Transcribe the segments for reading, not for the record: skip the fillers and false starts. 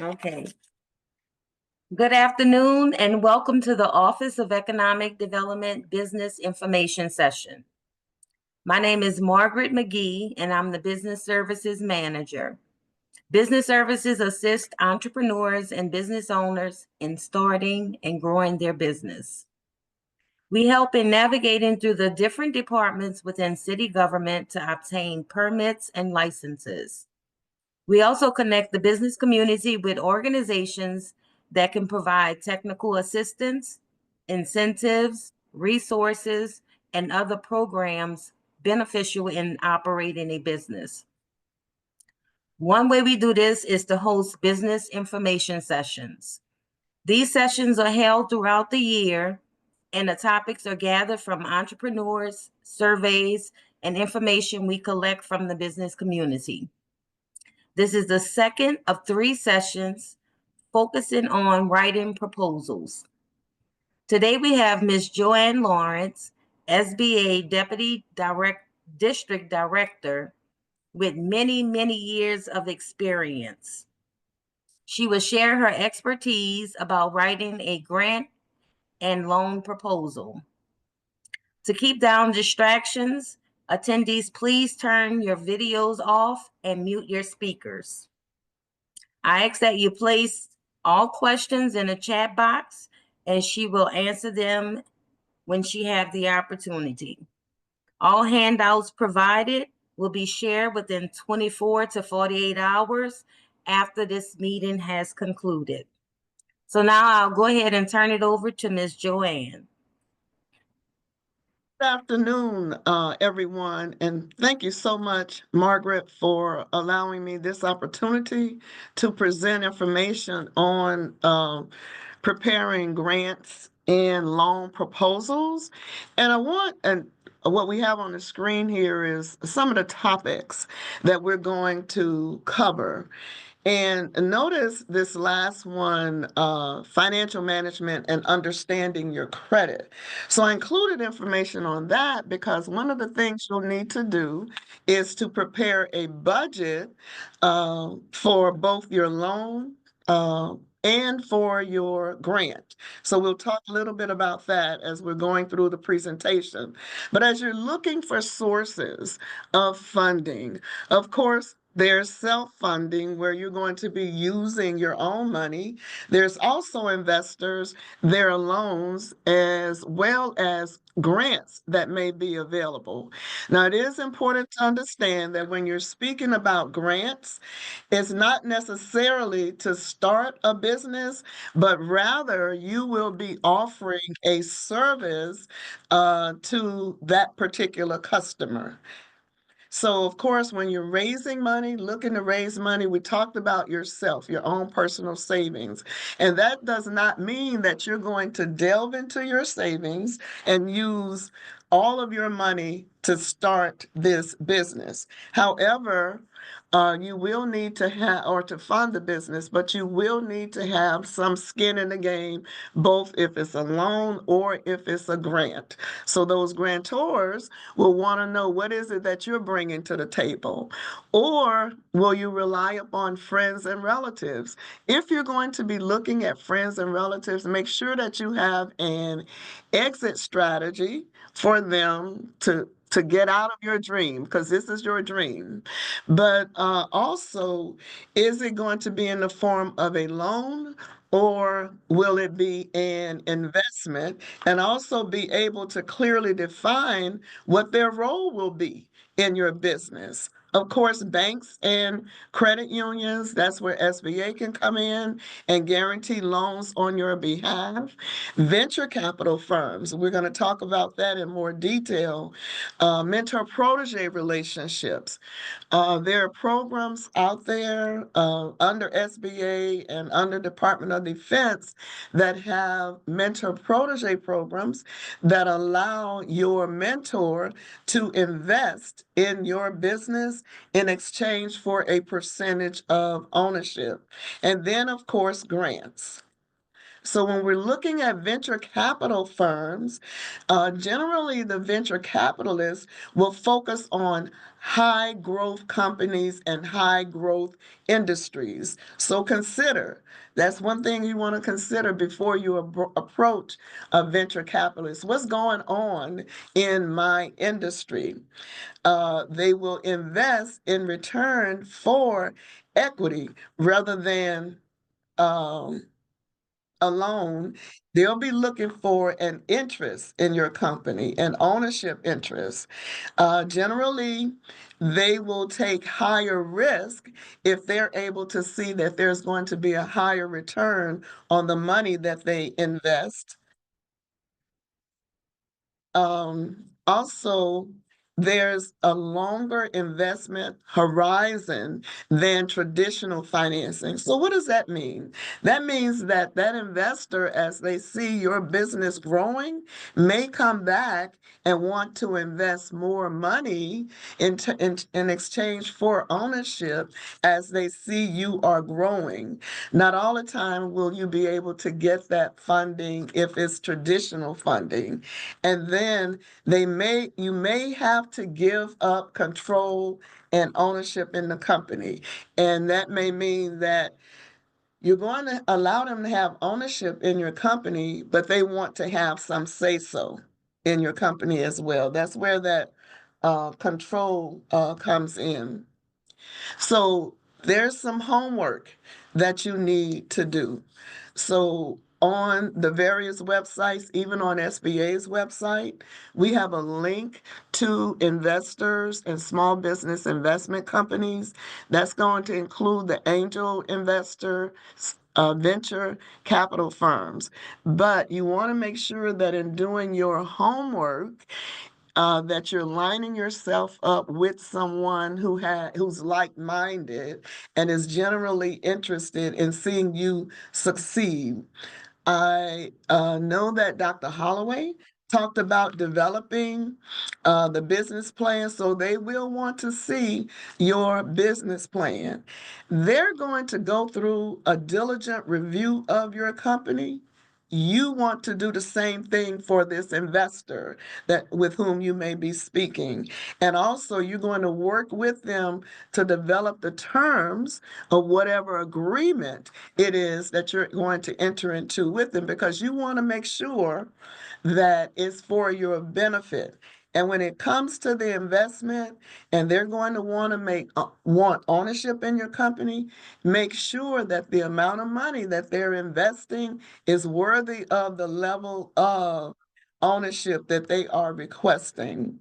Okay. Good afternoon and welcome to the Office of Economic Development Business Information Session. My name is Margaret McGee and I'm the Business Services Manager. Business services assist entrepreneurs and business owners in starting and growing their business. We help in navigating through the different departments within city government to obtain permits and licenses. We also connect the business community with organizations that can provide technical assistance, incentives, resources, and other programs beneficial in operating a business. One way we do this is to host business information sessions. These sessions are held throughout the year, and the topics are gathered from entrepreneurs, surveys, and information we collect from the business community. This is the second of 3 sessions focusing on writing proposals. Today we have Ms. Joanne Lawrence, SBA Deputy District Director with many, many years of experience. She will share her expertise about writing a grant and loan proposal. To keep down distractions, attendees, please turn your videos off and mute your speakers. I ask that you place all questions in the chat box and she will answer them when she has the opportunity. All handouts provided will be shared within 24 to 48 hours after this meeting has concluded. So now I'll go ahead and turn it over to Ms. Joanne. Good afternoon, everyone, and thank you so much, Margaret, for allowing me this opportunity to present information on preparing grants and loan proposals. And what we have on the screen here is some of the topics that we're going to cover. And notice this last one, financial management and understanding your credit. So I included information on that because one of the things you'll need to do is to prepare a budget for both your loan and for your grant. So we'll talk a little bit about that as we're going through the presentation. But as you're looking for sources of funding, of course, there's self-funding where you're going to be using your own money. There's also investors, there are loans, as well as grants that may be available. Now, it is important to understand that when you're speaking about grants, it's not necessarily to start a business, but rather you will be offering a service to that particular customer. So, of course, when you're raising money, looking to raise money, we talked about yourself, your own personal savings. And that does not mean that you're going to delve into your savings and use all of your money to start this business. However, you will need to have, or to fund the business, but you will need to have some skin in the game, both if it's a loan or if it's a grant. So those grantors will want to know what is it that you're bringing to the table, or will you rely upon friends and relatives? If you're going to be looking at friends and relatives, make sure that you have an exit strategy for them to get out of your dream, because this is your dream. But also, is it going to be in the form of a loan, or will it be an investment? And also be able to clearly define what their role will be in your business. Of course, banks and credit unions, that's where SBA can come in and guarantee loans on your behalf. Venture capital firms, we're going to talk about that in more detail. Mentor-protege relationships. There are programs out there under SBA and under Department of Defense that have mentor-protege programs that allow your mentor to invest in your business in exchange for a percentage of ownership. And then, of course, grants. So when we're looking at venture capital firms, generally the venture capitalists will focus on high growth companies and high growth industries. So consider, that's one thing you want to consider before you approach a venture capitalist. What's going on in my industry? They will invest in return for equity rather than um, alone. They'll be looking for an interest in your company, an ownership interest. Generally, they will take higher risk if they're able to see that there's going to be a higher return on the money that they invest. Also, there's a longer investment horizon than traditional financing. So what does that mean? That means that that investor, as they see your business growing, may come back and want to invest more money in exchange for ownership as they see you are growing. Not all the time will you be able to get that funding if it's traditional funding. And then you may have to give up control and ownership in the company. And that may mean that you're going to allow them to have ownership in your company, but they want to have some say-so in your company as well. That's where that control comes in. So there's some homework that you need to do. So on the various websites, even on SBA's website, we have a link to investors and small business investment companies. That's going to include the angel investor, venture capital firms. But you want to make sure that in doing your homework, that you're lining yourself up with someone who's like-minded and is generally interested in seeing you succeed. I know that Dr. Holloway talked about developing the business plan, so they will want to see your business plan. They're going to go through a diligent review of your company. You want to do the same thing for this investor that with whom you may be speaking. And also you're going to work with them to develop the terms of whatever agreement it is that you're going to enter into with them, because you want to make sure that it's for your benefit. And when it comes to the investment and they're going to want to want ownership in your company, make sure that the amount of money that they're investing is worthy of the level of ownership that they are requesting.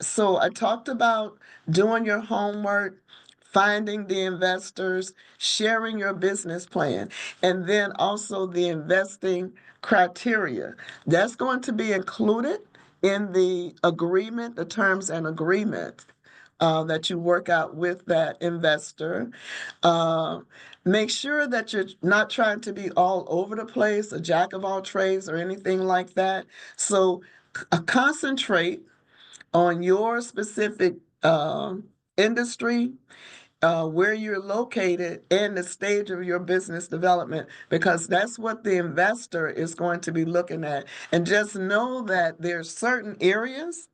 So I talked about doing your homework, finding the investors, sharing your business plan, and then also the investing criteria. That's going to be included in the agreement, the terms and agreement that you work out with that investor. Uh, Make sure that you're not trying to be all over the place, a jack of all trades or anything like that. So concentrate on your specific industry, where you're located, and the stage of your business development, because that's what the investor is going to be looking at. And just know that there's certain areas,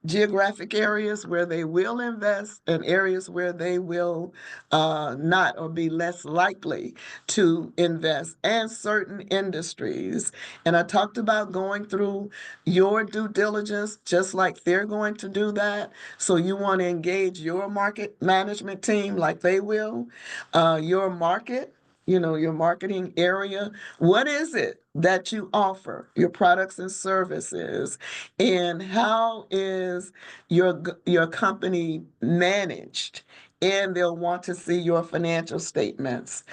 geographic areas where they will invest and areas where they will not, or be less likely to invest, and certain industries. And I talked about going through your due diligence, just like they're going to do that. So you want to engage your market management team like they will, your market, your marketing area. What is it that you offer, your products and services, and how is your company managed? And they'll want to see your financial statements.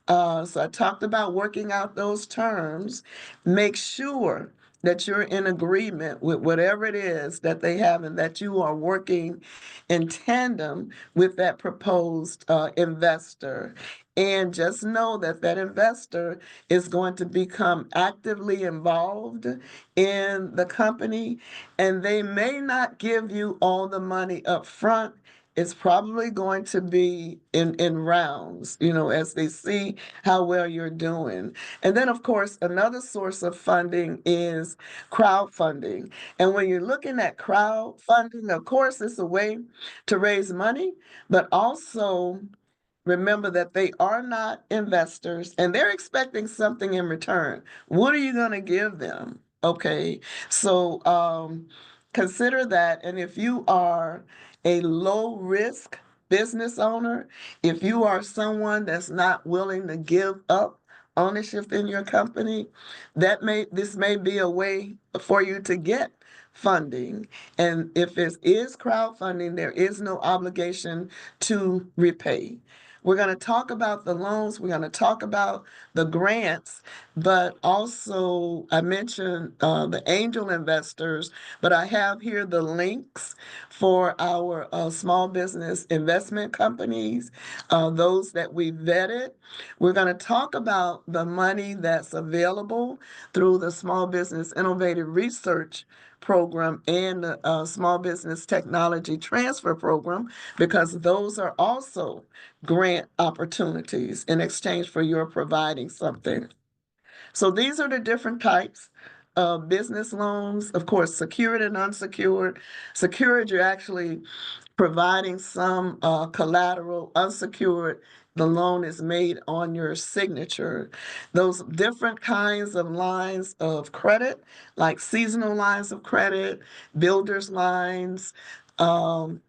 So I talked about working out those terms. Make sure that you're in agreement with whatever it is that they have, and that you are working in tandem with that proposed investor. And just know that that investor is going to become actively involved in the company, and they may not give you all the money up front. it's probably going to be in rounds, as they see how well you're doing. And then, of course, another source of funding is crowdfunding. And when you're looking at crowdfunding, of course, it's a way to raise money, but also remember that they are not investors and they're expecting something in return. What are you going to give them? Okay. So consider that. And if you are a low risk business owner, if you are someone that's not willing to give up ownership in your company, this may be a way for you to get funding. And if it is crowdfunding, there is no obligation to repay. We're going to talk about the loans, we're going to talk about the grants, but also I mentioned the angel investors, but I have here the links for our small business investment companies, those that we vetted. We're going to talk about the money that's available through the Small Business Innovative Research Program and the Small Business Technology Transfer Program, because those are also grant opportunities in exchange for your providing something. So these are the different types of business loans. Of course, secured and unsecured. Secured, you're actually providing some collateral. Unsecured, the loan is made on your signature. Those different kinds of lines of credit, like seasonal lines of credit, builders lines, um,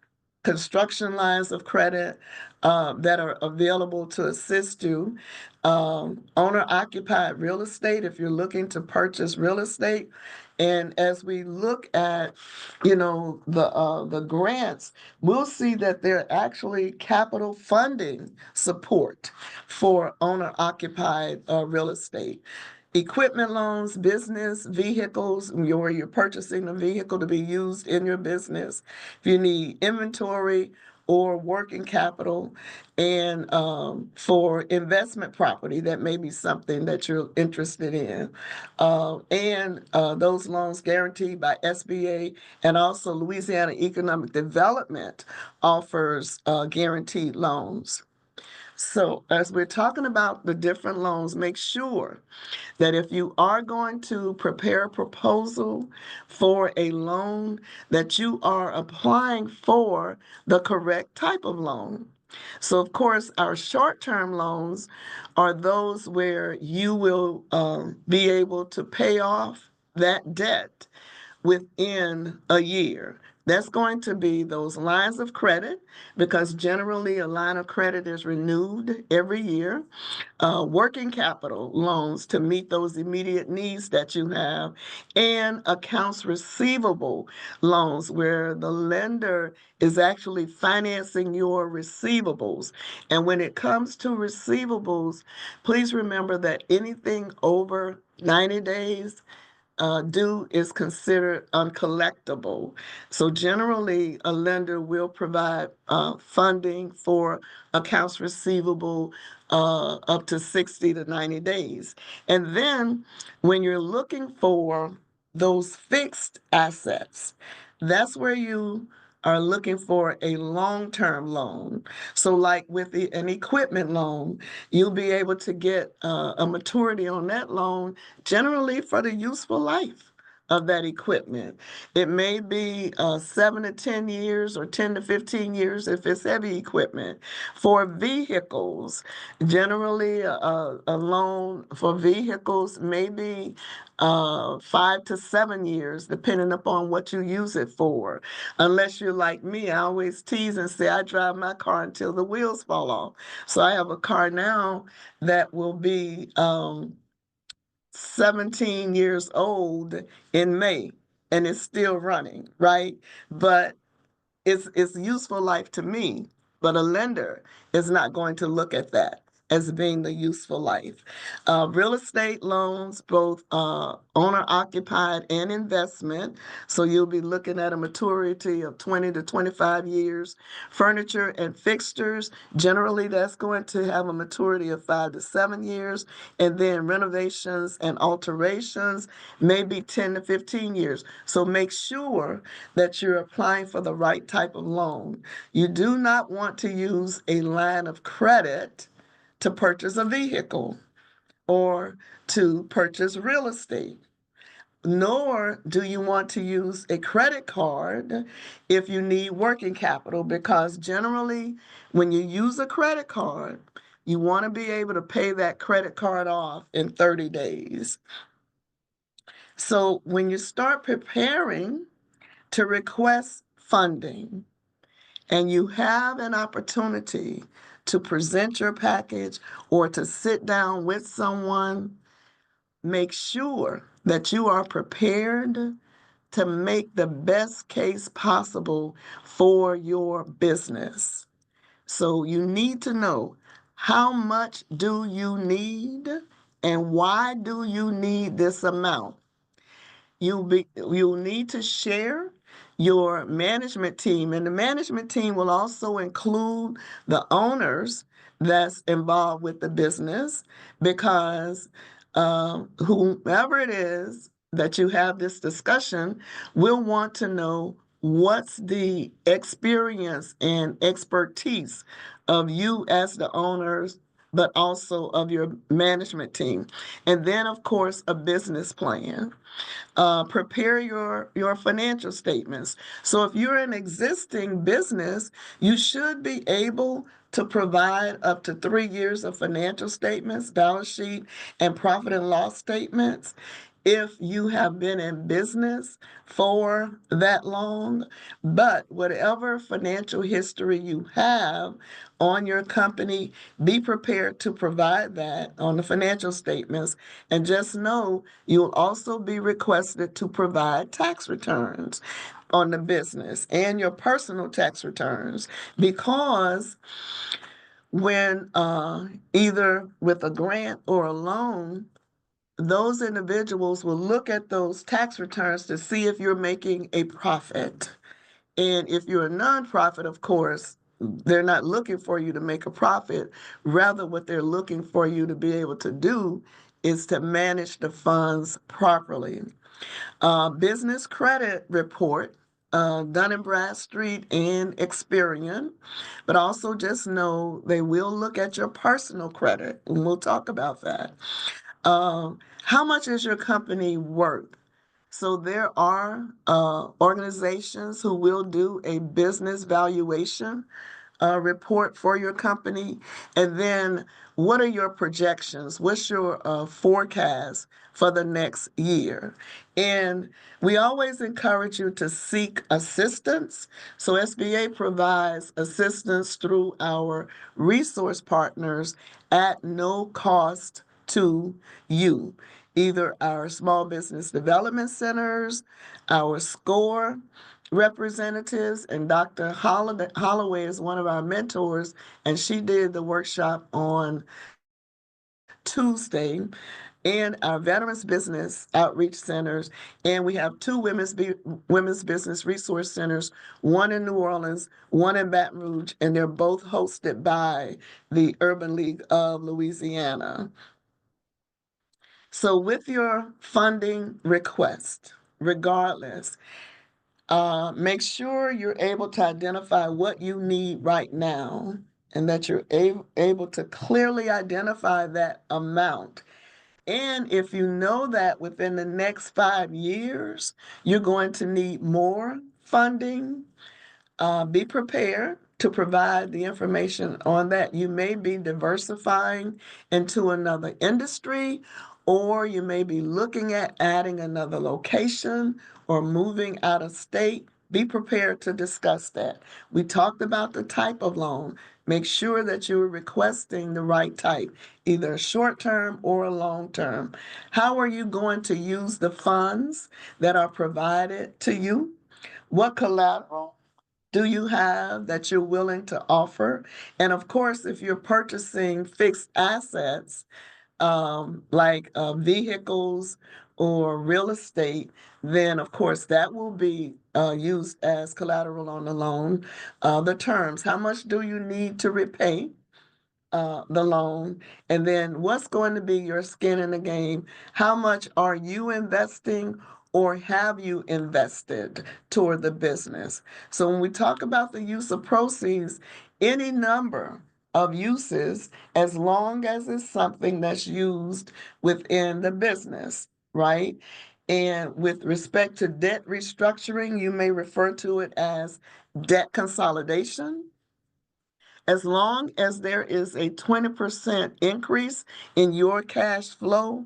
construction lines of credit that are available to assist you. Owner-occupied real estate, if you're looking to purchase real estate. And as we look at, the grants, we'll see that they're actually capital funding support for owner-occupied real estate. Equipment loans, business vehicles, where you're purchasing a vehicle to be used in your business. If you need inventory or working capital, and for investment property, that may be something that you're interested in. And those loans guaranteed by SBA, and also Louisiana Economic Development offers guaranteed loans. So as we're talking about the different loans, make sure that if you are going to prepare a proposal for a loan, that you are applying for the correct type of loan. So, of course, our short-term loans are those where you will be able to pay off that debt within a year. That's going to be those lines of credit, because generally a line of credit is renewed every year. Working capital loans to meet those immediate needs that you have, and accounts receivable loans where the lender is actually financing your receivables. And when it comes to receivables, please remember that anything over 90 days due is considered uncollectible. So generally, a lender will provide funding for accounts receivable up to 60 to 90 days. And then when you're looking for those fixed assets, that's where you are looking for a long-term loan. So like with an equipment loan, you'll be able to get a maturity on that loan generally for the useful life of that equipment. It may be 7 to 10 years or 10 to 15 years if it's heavy equipment. For vehicles, generally a loan for vehicles may be 5 to 7 years, depending upon what you use it for. Unless you're like me, I always tease and say I drive my car until the wheels fall off. So I have a car now that will be 17 years old in May, and it's still running, right? But it's useful life to me, but a lender is not going to look at that. as being the useful life. Real estate loans, both owner occupied and investment. So you'll be looking at a maturity of 20 to 25 years. Furniture and fixtures, generally that's going to have a maturity of 5 to 7 years. And then renovations and alterations, maybe 10 to 15 years. So make sure that you're applying for the right type of loan. You do not want to use a line of credit to purchase a vehicle or to purchase real estate. Nor do you want to use a credit card if you need working capital, because generally, when you use a credit card, you want to be able to pay that credit card off in 30 days. So when you start preparing to request funding, and you have an opportunity to present your package or to sit down with someone, make sure that you are prepared to make the best case possible for your business. So you need to know, how much do you need and why do you need this amount? You'll need to share your management team, and the management team will also include the owners that's involved with the business, because whomever it is that you have this discussion will want to know what's the experience and expertise of you as the owners, but also of your management team. And then, of course, a business plan. Prepare your financial statements. So if you're an existing business, you should be able to provide up to 3 years of financial statements, balance sheet, and profit and loss statements. If you have been in business for that long, but whatever financial history you have on your company, be prepared to provide that on the financial statements. And just know you'll also be requested to provide tax returns on the business and your personal tax returns, because when either with a grant or a loan, those individuals will look at those tax returns to see if you're making a profit. And if you're a nonprofit, of course, they're not looking for you to make a profit. Rather, what they're looking for you to be able to do is to manage the funds properly. Business credit report, Dun& Bradstreet and Experian, but also just know they will look at your personal credit, and we'll talk about that. How much is your company worth? So there are organizations who will do a business valuation report for your company. And then what are your projections? What's your forecast for the next year? And we always encourage you to seek assistance. So SBA provides assistance through our resource partners at no cost to you. Either our small business development centers, our SCORE representatives, and Dr. Holloway is one of our mentors, and she did the workshop on Tuesday, and our Veterans Business Outreach Centers, and we have two women's business resource centers, one in New Orleans, one in Baton Rouge, and they're both hosted by the Urban League of Louisiana. So with your funding request, regardless, make sure you're able to identify what you need right now, and that you're able to clearly identify that amount. And if you know that within the next 5 years, you're going to need more funding, be prepared to provide the information on that. You may be diversifying into another industry, or you may be looking at adding another location or moving out of state. Be prepared to discuss that. We talked about the type of loan. Make sure that you're requesting the right type, either a short term or a long term. How are you going to use the funds that are provided to you? What collateral do you have that you're willing to offer? And of course, if you're purchasing fixed assets, like vehicles or real estate, then of course that will be used as collateral on the loan. The terms, how much do you need to repay the loan? And then what's going to be your skin in the game? How much are you investing or have you invested toward the business? So when we talk about the use of proceeds, any number of uses, as long as it's something that's used within the business, right? And with respect to debt restructuring, you may refer to it as debt consolidation. As long as there is a 20% increase in your cash flow,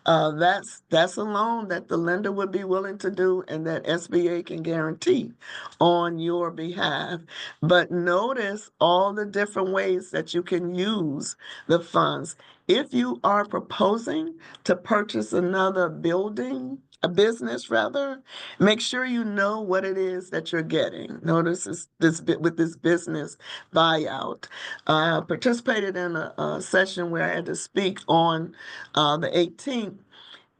that's a loan that the lender would be willing to do and that SBA can guarantee on your behalf. But notice all the different ways that you can use the funds. If you are proposing to purchase another building, a business rather, make sure you know what it is that you're getting. Notice this bit with this business buyout. I participated in a session where I had to speak on the 18th.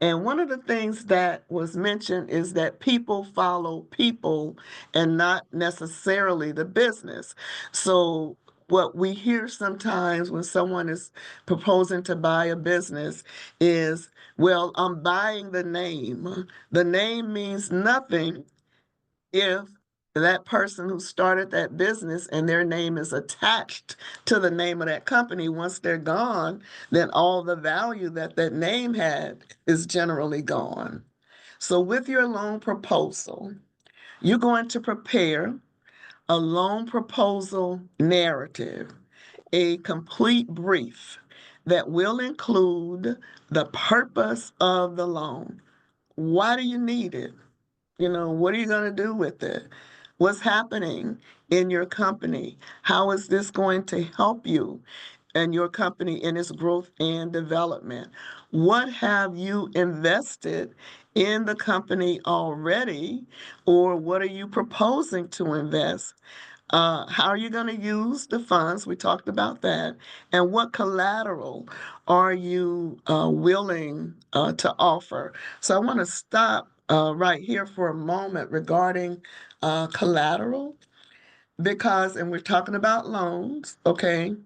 And one of the things that was mentioned is that people follow people and not necessarily the business. So what we hear sometimes when someone is proposing to buy a business is, well, I'm buying the name. The name means nothing if that person who started that business and their name is attached to the name of that company. Once they're gone, then all the value that that name had is generally gone. So with your loan proposal, you're going to prepare a loan proposal narrative, a complete brief that will include the purpose of the loan. Why do you need it? What are you going to do with it? What's happening in your company? How is this going to help you and your company in its growth and development? What have you invested in the company already, or what are you proposing to invest? How are you going to use the funds? We talked about that. And what collateral are you willing to offer? So I want to stop right here for a moment regarding collateral and we're talking about loans, okay?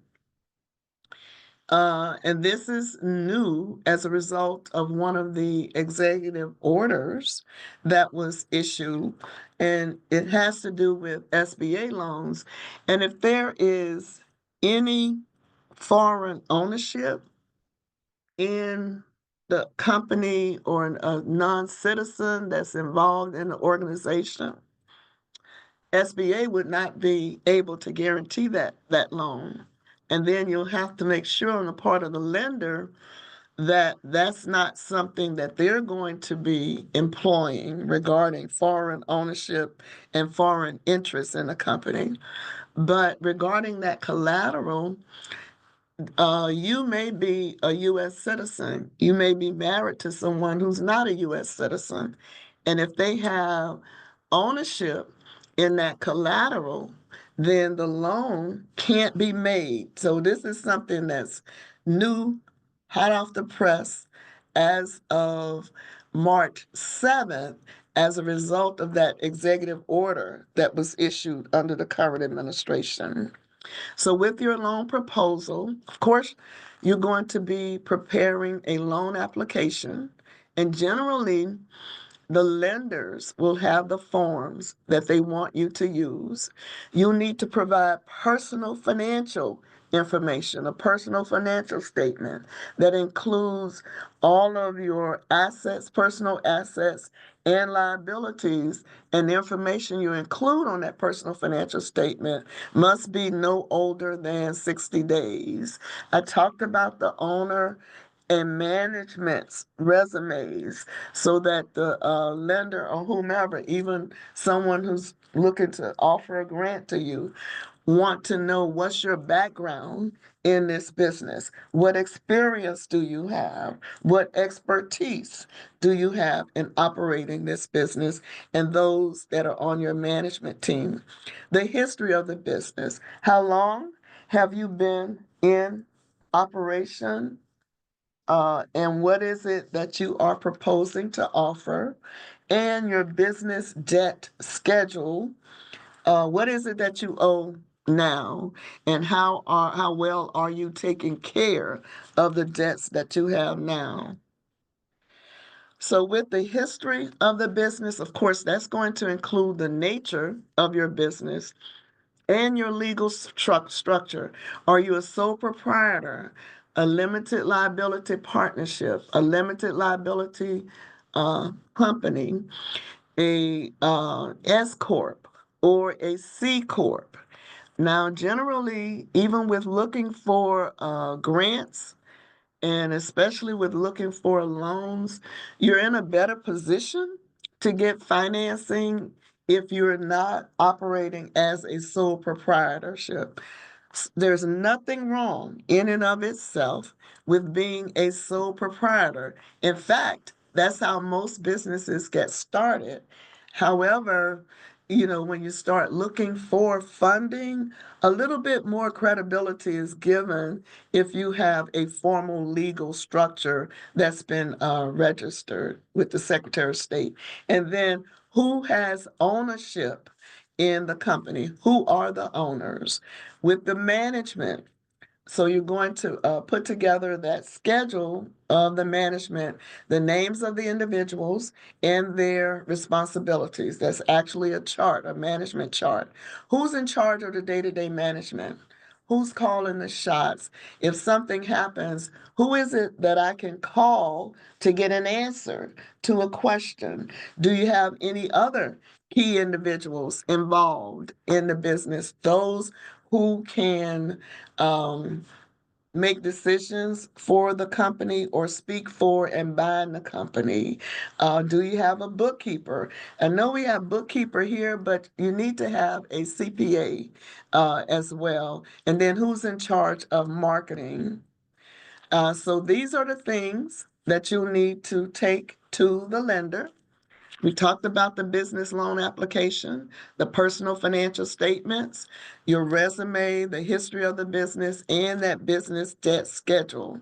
And this is new as a result of one of the executive orders that was issued, and it has to do with SBA loans. And if there is any foreign ownership in the company or a non-citizen that's involved in the organization, SBA would not be able to guarantee that loan. And then you'll have to make sure on the part of the lender that that's not something that they're going to be employing regarding foreign ownership and foreign interest in the company. But regarding that collateral, you may be a U.S. citizen. You may be married to someone who's not a U.S. citizen. And if they have ownership in that collateral, then the loan can't be made. So this is something that's new, hot off the press as of March 7th as a result of that executive order that was issued under the current administration. So with your loan proposal, of course, you're going to be preparing a loan application. And generally, the lenders will have the forms that they want you to use. You'll need to provide personal financial information, a personal financial statement that includes all of your assets, personal assets, and liabilities. And the information you include on that personal financial statement must be no older than 60 days. I talked about the owner and management's resumes so that the lender or whomever, even someone who's looking to offer a grant to you, want to know what's your background in this business. What experience do you have? What expertise do you have in operating this business and those that are on your management team? The history of the business. How long have you been in operation? And what is it that you are proposing to offer? And your business debt schedule. What is it that you owe now, and how well are you taking care of the debts that you have now? So, with the history of the business, of course, that's going to include the nature of your business and your legal structure. Are you a sole proprietor, a limited liability partnership, a limited liability company, a S corp, or a C corp? Now, generally, even with looking for grants and especially with looking for loans, you're in a better position to get financing if you're not operating as a sole proprietorship. There's nothing wrong in and of itself with being a sole proprietor. In fact, that's how most businesses get started. However, when you start looking for funding, a little bit more credibility is given if you have a formal legal structure that's been registered with the Secretary of State. And then who has ownership in the company? Who are the owners? With the management, so you're going to put together that schedule of the management, the names of the individuals and their responsibilities. That's actually a chart, a management chart. Who's in charge of the day-to-day management? Who's calling the shots? If something happens, who is it that I can call to get an answer to a question? Do you have any other key individuals involved in the business? Those who can um, make decisions for the company or speak for and bind the company? Do you have a bookkeeper? I know we have bookkeeper here, but you need to have a CPA as well. And then who's in charge of marketing? So these are the things that you'll need to take to the lender. We talked about the business loan application, the personal financial statements, your resume, the history of the business, and that business debt schedule.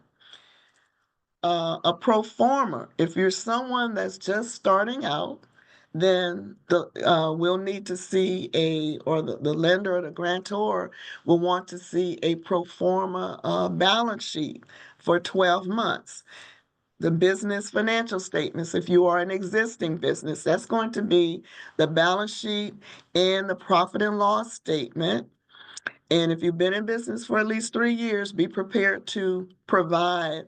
A pro forma, if you're someone that's just starting out, then we'll need to see the lender or the grantor will want to see a pro forma balance sheet for 12 months. The business financial statements, if you are an existing business, that's going to be the balance sheet and the profit and loss statement. And if you've been in business for at least 3 years, be prepared to provide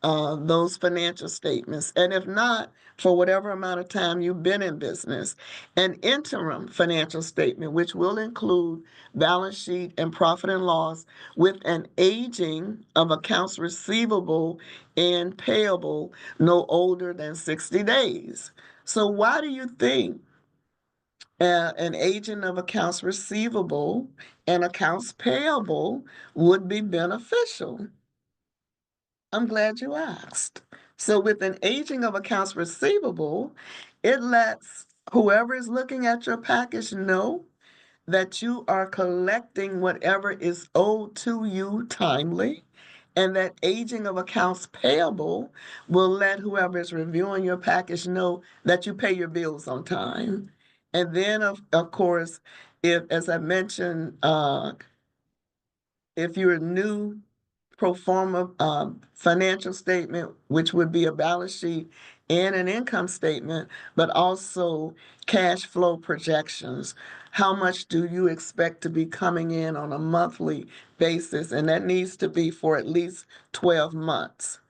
those financial statements. And if not, for whatever amount of time you've been in business, an interim financial statement, which will include balance sheet and profit and loss with an aging of accounts receivable and payable no older than 60 days. So why do you think an agent of accounts receivable and accounts payable would be beneficial? I'm glad you asked. So, with an aging of accounts receivable, it lets whoever is looking at your package know that you are collecting whatever is owed to you timely. And that aging of accounts payable will let whoever is reviewing your package know that you pay your bills on time. And then, of course, if, as I mentioned, if you're new, pro forma financial statement, which would be a balance sheet and an income statement, but also cash flow projections. How much do you expect to be coming in on a monthly basis? And that needs to be for at least 12 months.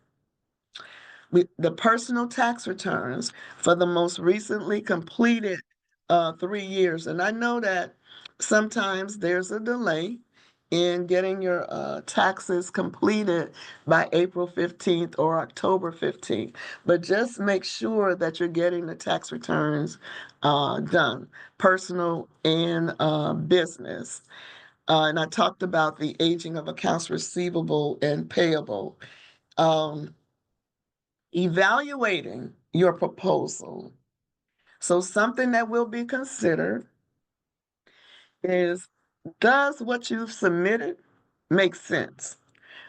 The personal tax returns for the most recently completed 3 years. And I know that sometimes there's a delay in getting your taxes completed by April 15th or October 15th. But just make sure that you're getting the tax returns done, personal and business. and I talked about the aging of accounts receivable and payable. Um, Evaluating your proposal. So something that will be considered is, does what you've submitted make sense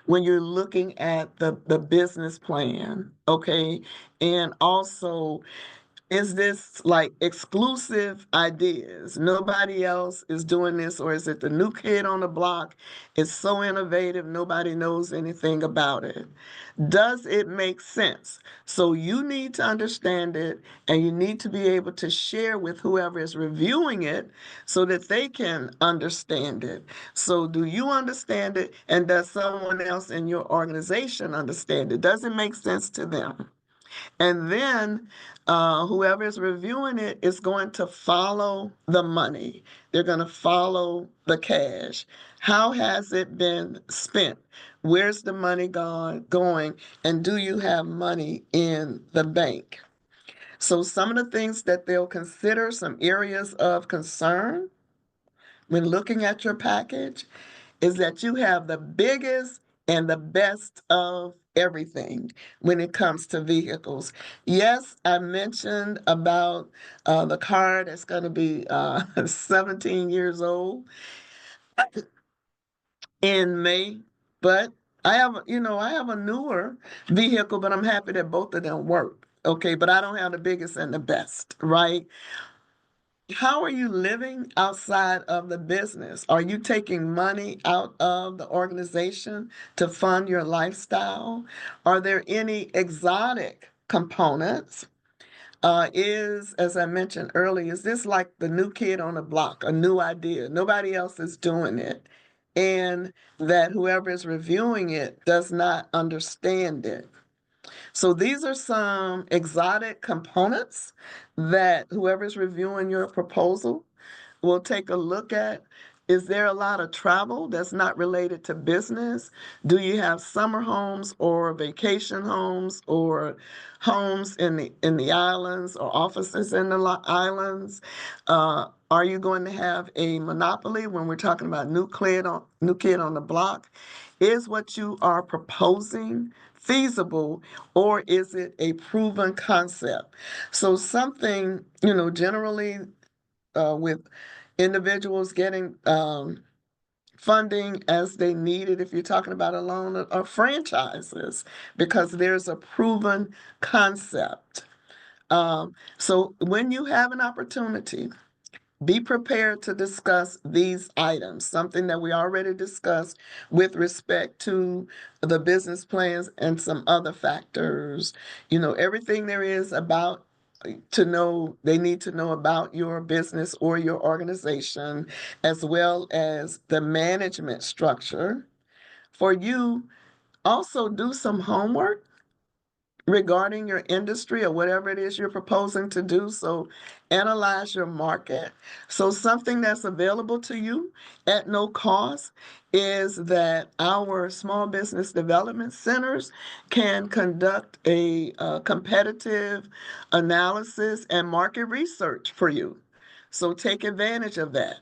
when you're looking at the business plan? Okay. And also, is this like exclusive ideas? Nobody else is doing this, or is it the new kid on the block? It's so innovative, nobody knows anything about it. Does it make sense? So you need to understand it, and you need to be able to share with whoever is reviewing it so that they can understand it. So do you understand it? And does someone else in your organization understand it? Does it make sense to them? And then whoever is reviewing it is going to follow the money. They're going to follow the cash. How has it been spent? Where's the money going? And do you have money in the bank? So some of the things that they'll consider, some areas of concern when looking at your package, is that you have the biggest and the best of everything when it comes to vehicles. Yes, I mentioned about the car that's going to be 17 years old in May, but I have a newer vehicle, but I'm happy that both of them work. Okay, but I don't have the biggest and the best, right? How are you living outside of the business? Are you taking money out of the organization to fund your lifestyle? Are there any exotic components? As I mentioned earlier, is this like the new kid on the block, a new idea? Nobody else is doing it. And that whoever is reviewing it does not understand it. So these are some exotic components that whoever's reviewing your proposal will take a look at. Is there a lot of travel that's not related to business? Do you have summer homes or vacation homes or homes in the islands or offices in the islands? Are you going to have a monopoly when we're talking about new kid on the block? Is what you are proposing feasible, or is it a proven concept? So something, generally with individuals getting funding as they need it, if you're talking about a loan, or franchises, because there's a proven concept. So when you have an opportunity, be prepared to discuss these items, something that we already discussed with respect to the business plans and some other factors. Everything there is about to know, they need to know about your business or your organization, as well as the management structure. For you, also do some homework regarding your industry or whatever it is you're proposing to do. So analyze your market. So something that's available to you at no cost is that our small business development centers can conduct a competitive analysis and market research for you. So take advantage of that.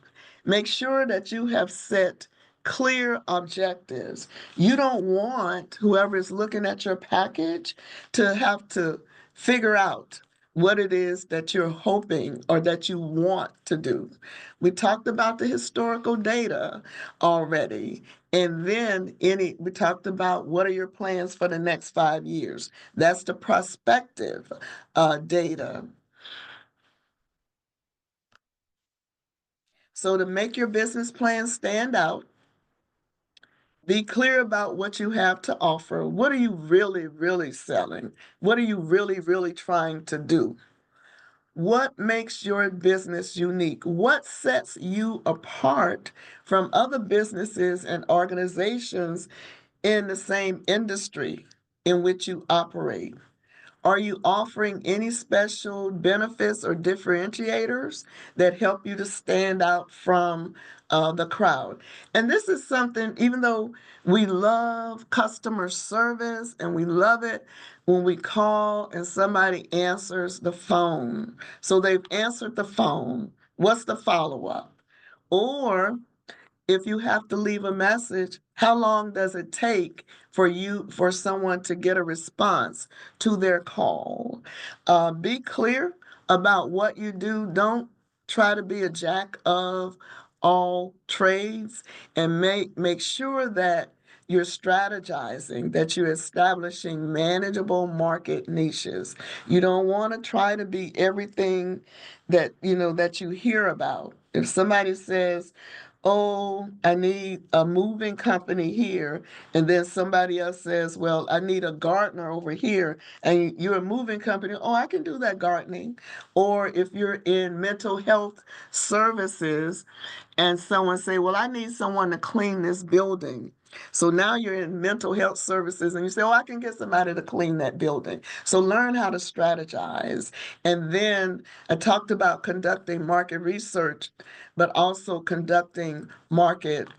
Make sure that you have set clear objectives. You don't want whoever is looking at your package to have to figure out what it is that you're hoping or that you want to do. We talked about the historical data already. And then we talked about what are your plans for the next 5 years. That's the prospective data. So to make your business plan stand out, be clear about what you have to offer. What are you really, really selling? What are you really, really trying to do? What makes your business unique? What sets you apart from other businesses and organizations in the same industry in which you operate? Are you offering any special benefits or differentiators that help you to stand out from the crowd? And this is something, even though we love customer service and we love it when we call and somebody answers the phone. So they've answered the phone. What's the follow-up? Or if you have to leave a message, how long does it take for someone to get a response to their call? Be clear about what you do. Don't try to be a jack of all trades, and make sure that you're strategizing, that you're establishing manageable market niches. You don't want to try to be everything that that you hear about. If somebody says, "Oh, I need a moving company here," and then somebody else says, "Well, I need a gardener over here," and you're a moving company, "Oh, I can do that gardening." Or if you're in mental health services and someone say, "Well, I need someone to clean this building." So now you're in mental health services and you say, "Oh, I can get somebody to clean that building." So learn how to strategize. And then I talked about conducting market research, but also conducting market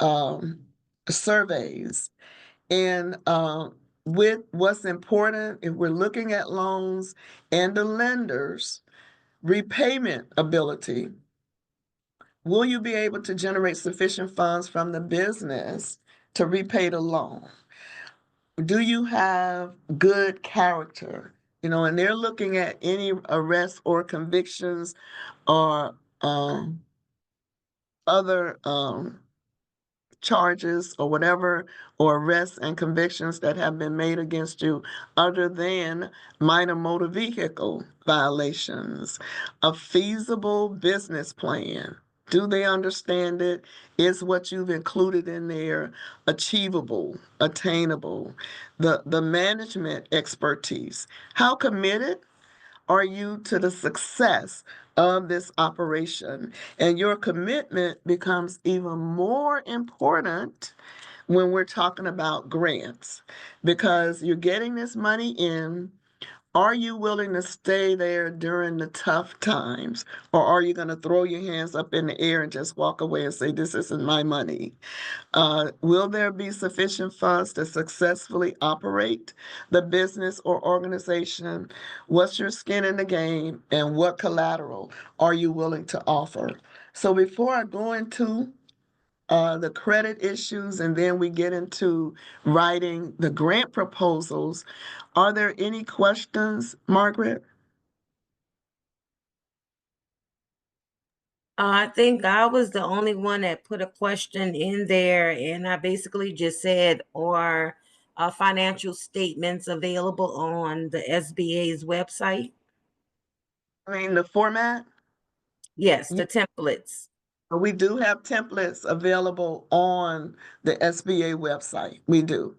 surveys. And with what's important, if we're looking at loans and the lenders, repayment ability. Will you be able to generate sufficient funds from the business to repay the loan? Do you have good character? And they're looking at any arrests or convictions or other charges or whatever, or arrests and convictions that have been made against you other than minor motor vehicle violations. A feasible business plan. Do they understand it? Is what you've included in there achievable, attainable? The management expertise. How committed are you to the success of this operation? And your commitment becomes even more important when we're talking about grants, because you're getting this money in. Are you willing to stay there during the tough times? Or are you going to throw your hands up in the air and just walk away and say, "This isn't my money"? Will there be sufficient funds to successfully operate the business or organization? What's your skin in the game, and what collateral are you willing to offer? So before I go into the credit issues and then we get into writing the grant proposals, are there any questions, Margaret? I think I was the only one that put a question in there, and I basically just said, are financial statements available on the SBA's website? I mean, the format? Yes, the templates. We do have templates available on the SBA website. We do.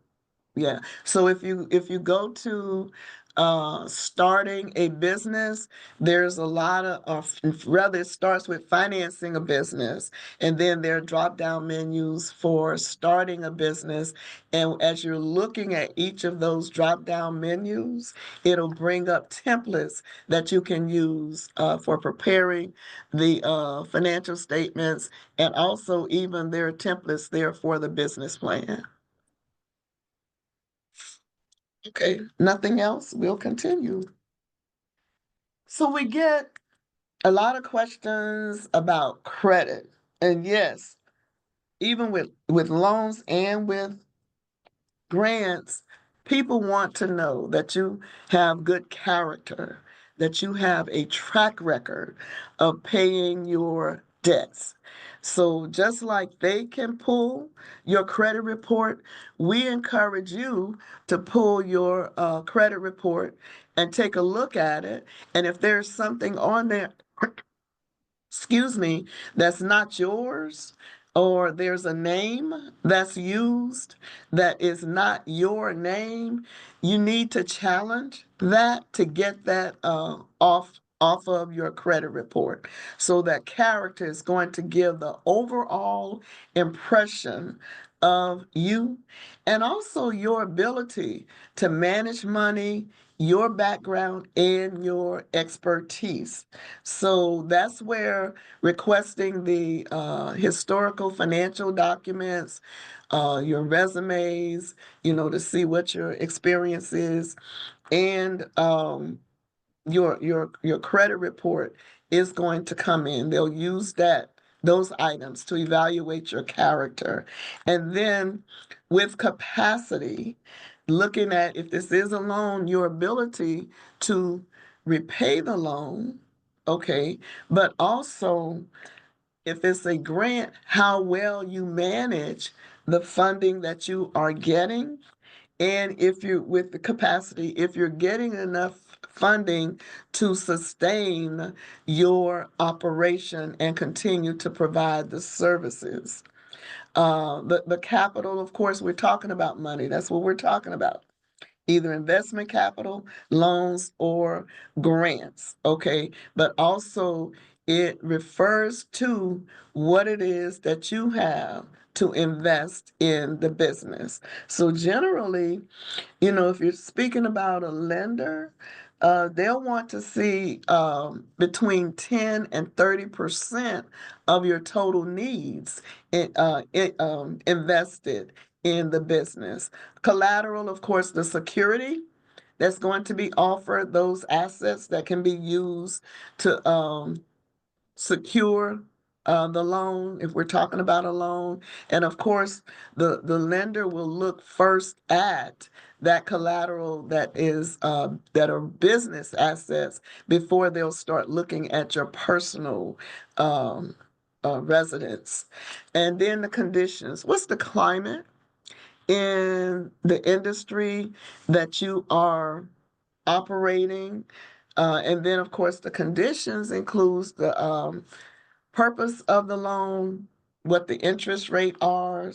Yeah. So if you go to starting a business, there's a lot rather it starts with financing a business, and then there are drop down menus for starting a business. And as you're looking at each of those drop down menus, it'll bring up templates that you can use for preparing the financial statements, and also even there are templates there for the business plan. Okay, nothing else? We'll continue. So we get a lot of questions about credit. And yes, even with loans and with grants, people want to know that you have good character, that you have a track record of paying your debts. So just like they can pull your credit report, we encourage you to pull your credit report and take a look at it. And if there's something on there, excuse me, that's not yours, or there's a name that's used that is not your name, you need to challenge that to get that off of your credit report. So that character is going to give the overall impression of you, and also your ability to manage money, your background, and your expertise. So that's where requesting the historical financial documents, your resumes, to see what your experience is, and your credit report is going to come in. They'll use that those items to evaluate your character. And then with capacity, looking at if this is a loan, your ability to repay the loan, okay, but also if it's a grant, how well you manage the funding that you are getting. And if you, with the capacity, if you're getting enough funding to sustain your operation and continue to provide the services. The capital, of course, we're talking about money. That's what we're talking about. Either investment capital, loans, or grants, okay? But also it refers to what it is that you have to invest in the business. So generally, if you're speaking about a lender, they'll want to see between 10 and 30% of your total needs invested in the business. Collateral, of course, the security that's going to be offered, those assets that can be used to secure the loan, if we're talking about a loan. And of course, the lender will look first at that collateral that are business assets before they'll start looking at your personal residence. And then the conditions. What's the climate in the industry that you are operating? And then, of course, the conditions includes the purpose of the loan, what the interest rate are.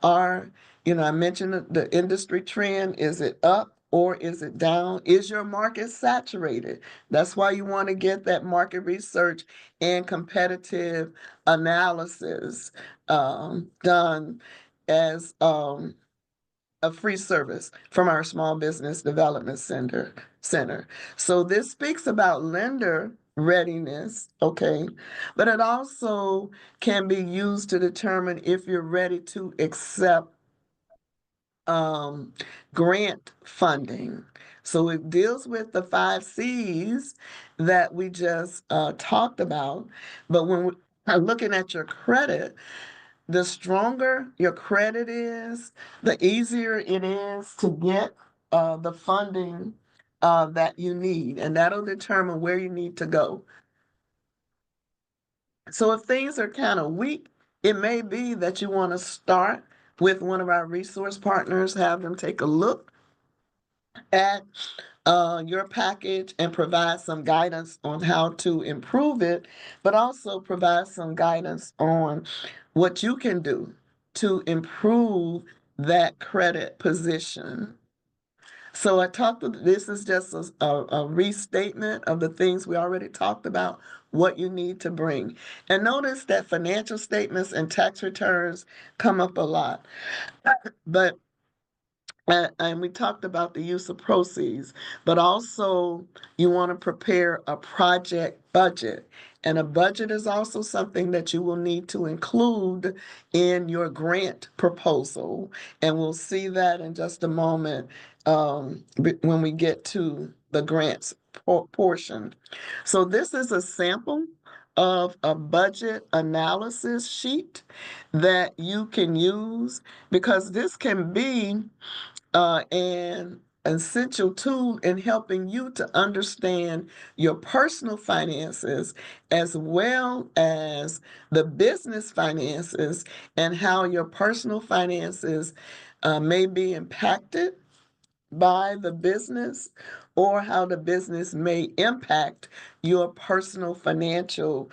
I mentioned the industry trend. Is it up or is it down? Is your market saturated? That's why you want to get that market research and competitive analysis done as a free service from our Small Business Development Center. So this speaks about lender readiness, okay, but it also can be used to determine if you're ready to accept grant funding. So it deals with the 5 C's that we just talked about, but when we're looking at your credit, the stronger your credit is, the easier it is to get the funding that you need, and that'll determine where you need to go. So if things are kind of weak, it may be that you want to start with one of our resource partners, have them take a look at your package and provide some guidance on how to improve it, but also provide some guidance on what you can do to improve that credit position. So this is just a restatement of the things we already talked about, what you need to bring. And notice that financial statements and tax returns come up a lot. But and we talked about the use of proceeds, but also you want to prepare a project budget. And a budget is also something that you will need to include in your grant proposal. And we'll see that in just a moment when we get to the grants portion. So this is a sample of a budget analysis sheet that you can use, because this can be an essential tool in helping you to understand your personal finances as well as the business finances, and how your personal finances may be impacted by the business, or how the business may impact your personal financial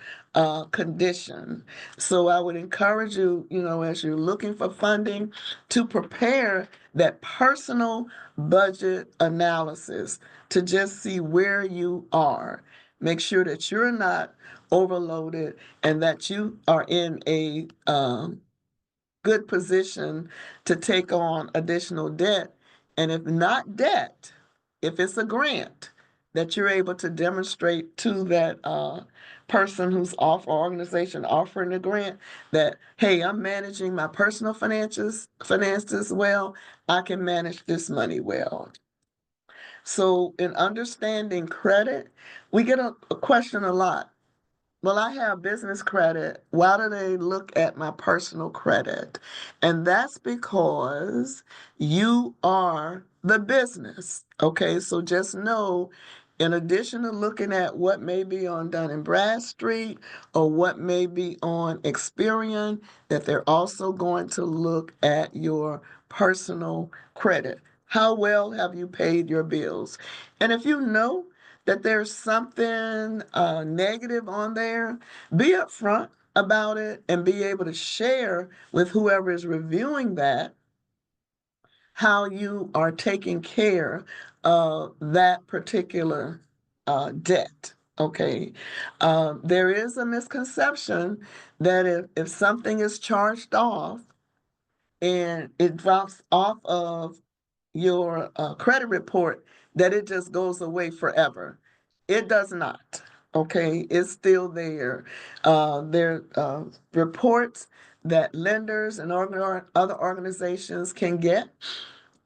condition. So I would encourage you, as you're looking for funding, to prepare that personal budget analysis to just see where you are. Make sure that you're not overloaded and that you are in a good position to take on additional debt. And if not debt, if it's a grant, that you're able to demonstrate to that person who's organization offering the grant that, hey, I'm managing my personal finances well. I can manage this money well. So in understanding credit, we get a question a lot. Well, I have business credit. Why do they look at my personal credit? And that's because you are the business. Okay, so just know, in addition to looking at what may be on Dun and Bradstreet or what may be on Experian, that they're also going to look at your personal credit. How well have you paid your bills? And if you know that there's something negative on there, be upfront about it and be able to share with whoever is reviewing that how you are taking care of that particular debt. Okay. There is a misconception that if something is charged off and it drops off of your credit report, that it just goes away forever. It does not. Okay, it's still there. There are reports that lenders and other organizations can get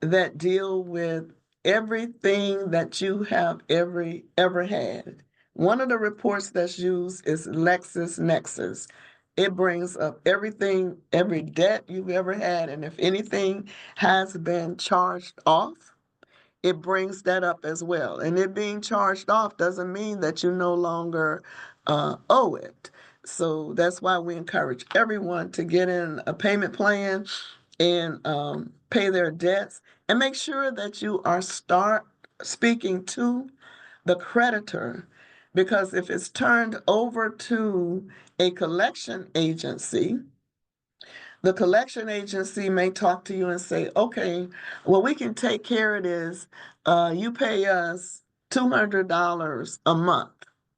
that deal with everything that you have ever had. One of the reports that's used is LexisNexis. It brings up everything, every debt you've ever had, and if anything has been charged off, it brings that up as well. And it being charged off doesn't mean that you no longer owe it. So that's why we encourage everyone to get in a payment plan and pay their debts, and make sure that you are start speaking to the creditor, because if it's turned over to a collection agency, the collection agency may talk to you and say, okay, well, we can take care of this. You pay us $200 a month,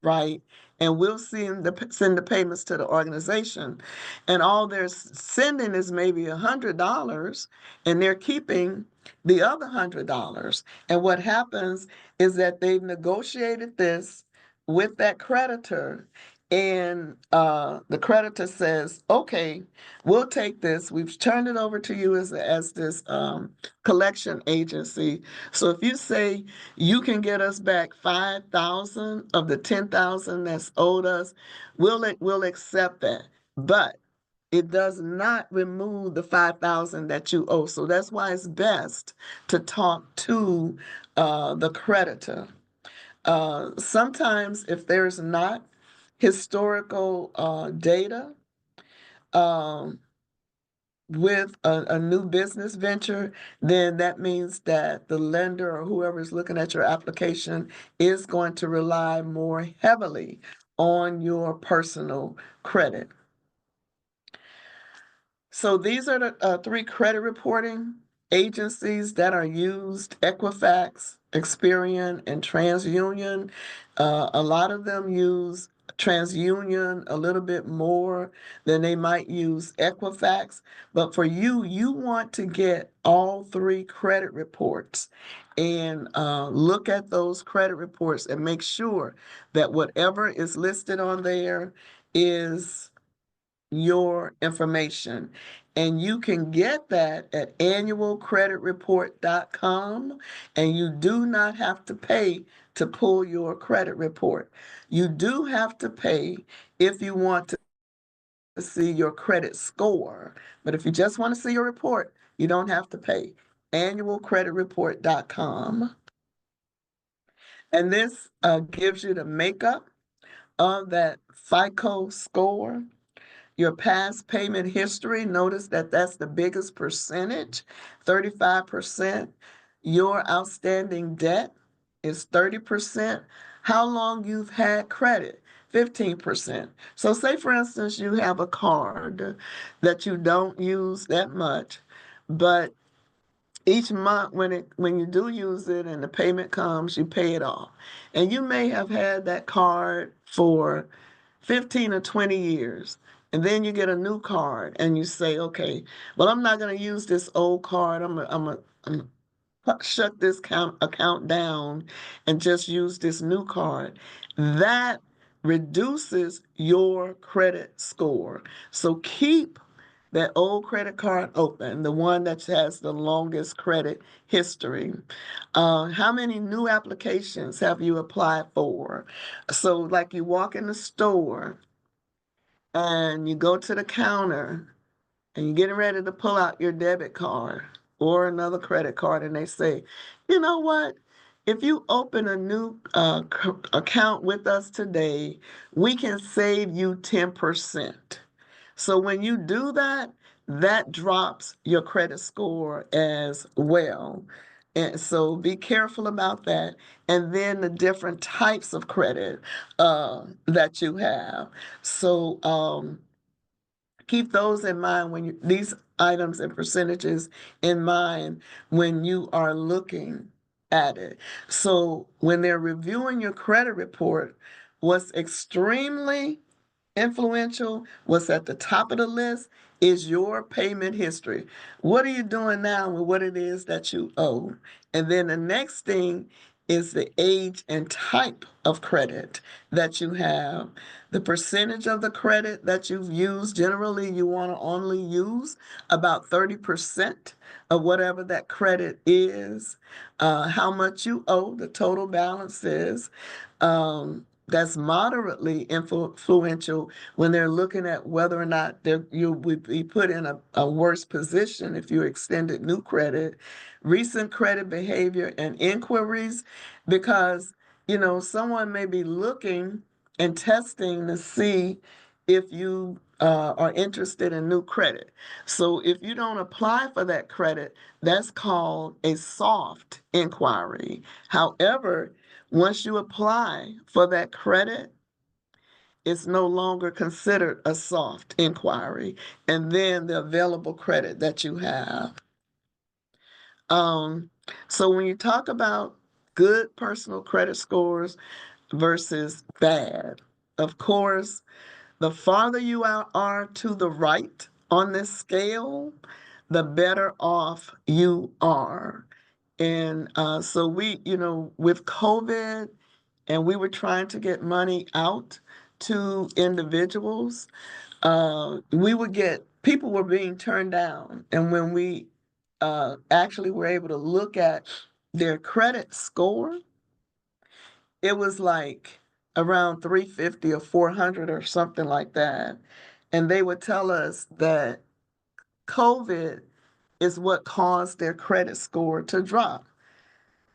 right? And we'll send the payments to the organization. And all they're sending is maybe $100, and they're keeping the other $100. And what happens is that they've negotiated this with that creditor, and the creditor says, okay, we'll take this. We've turned it over to you as this collection agency. So if you say you can get us back 5,000 of the 10,000 that's owed us, we'll accept that. But it does not remove the 5,000 that you owe. So that's why it's best to talk to the creditor. Sometimes if there's not historical data um, with a new business venture, then that means that the lender or whoever is looking at your application is going to rely more heavily on your personal credit. So these are the three credit reporting agencies that are used: Equifax, Experian, and TransUnion. A lot of them use TransUnion a little bit more than they might use Equifax. But for you, you want to get all three credit reports and look at those credit reports and make sure that whatever is listed on there is your information. And you can get that at annualcreditreport.com, and you do not have to pay to pull your credit report. You do have to pay if you want to see your credit score. But if you just want to see your report, you don't have to pay. Annualcreditreport.com. And this gives you the makeup of that FICO score. Your past payment history, notice that that's the biggest percentage, 35%. Your outstanding debt is 30%. How long you've had credit, 15%. So say, for instance, you have a card that you don't use that much, but each month when you do use it and the payment comes, you pay it off. And you may have had that card for 15 or 20 years. And then you get a new card and you say, okay, well, I'm not going to use this old card. I'm shut this account down and just use this new card. That reduces your credit score. So keep that old credit card open, the one that has the longest credit history. How many new applications have you applied for? So, like, you walk in the store and you go to the counter and you're getting ready to pull out your debit card or another credit card, and they say, you know what? If you open a new account with us today, we can save you 10%. So when you do that, that drops your credit score as well. And so be careful about that. And then the different types of credit that you have. So keep those in mind when you, these items and percentages in mind when you are looking at it. So when they're reviewing your credit report, what's extremely influential, what's at the top of the list is your payment history. What are you doing now with what it is that you owe? And then the next thing is the age and type of credit that you have. The percentage of the credit that you've used, generally you want to only use about 30% of whatever that credit is, how much you owe, the total balance is. That's moderately influential when they're looking at whether or not you would be put in a worse position if you extended new credit, recent credit behavior and inquiries, because someone may be looking and testing to see if you are interested in new credit. So if you don't apply for that credit, that's called a soft inquiry. However, once you apply for that credit, it's no longer considered a soft inquiry, and then the available credit that you have. Um, so when you talk about good personal credit scores versus bad, of course, the farther you are to the right on this scale, the better off you are. And so with COVID, and we were trying to get money out to individuals, we would get people were being turned down. And when we actually were able to look at their credit score, it was like around 350 or 400 or something like that. And they would tell us that COVID is what caused their credit score to drop.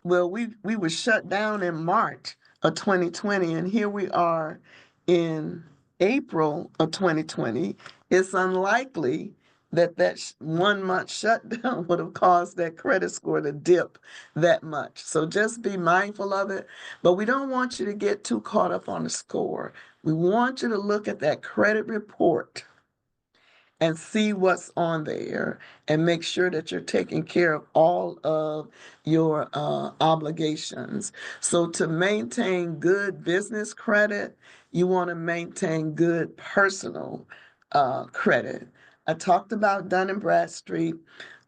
Well, we were shut down in March of 2020, and here we are in April of 2020. It's unlikely that 1 month shutdown would have caused that credit score to dip that much. So just be mindful of it. But we don't want you to get too caught up on the score. We want you to look at that credit report and see what's on there and make sure that you're taking care of all of your obligations. So to maintain good business credit, you want to maintain good personal credit. I talked about Dun& Bradstreet,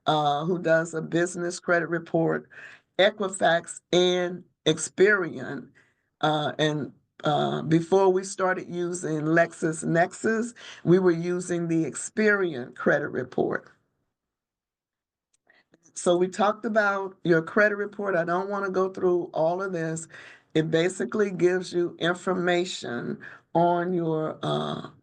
who does a business credit report, Equifax, and Experian. And before we started using LexisNexis, we were using the Experian credit report. So we talked about your credit report. I don't want to go through all of this. It basically gives you information on your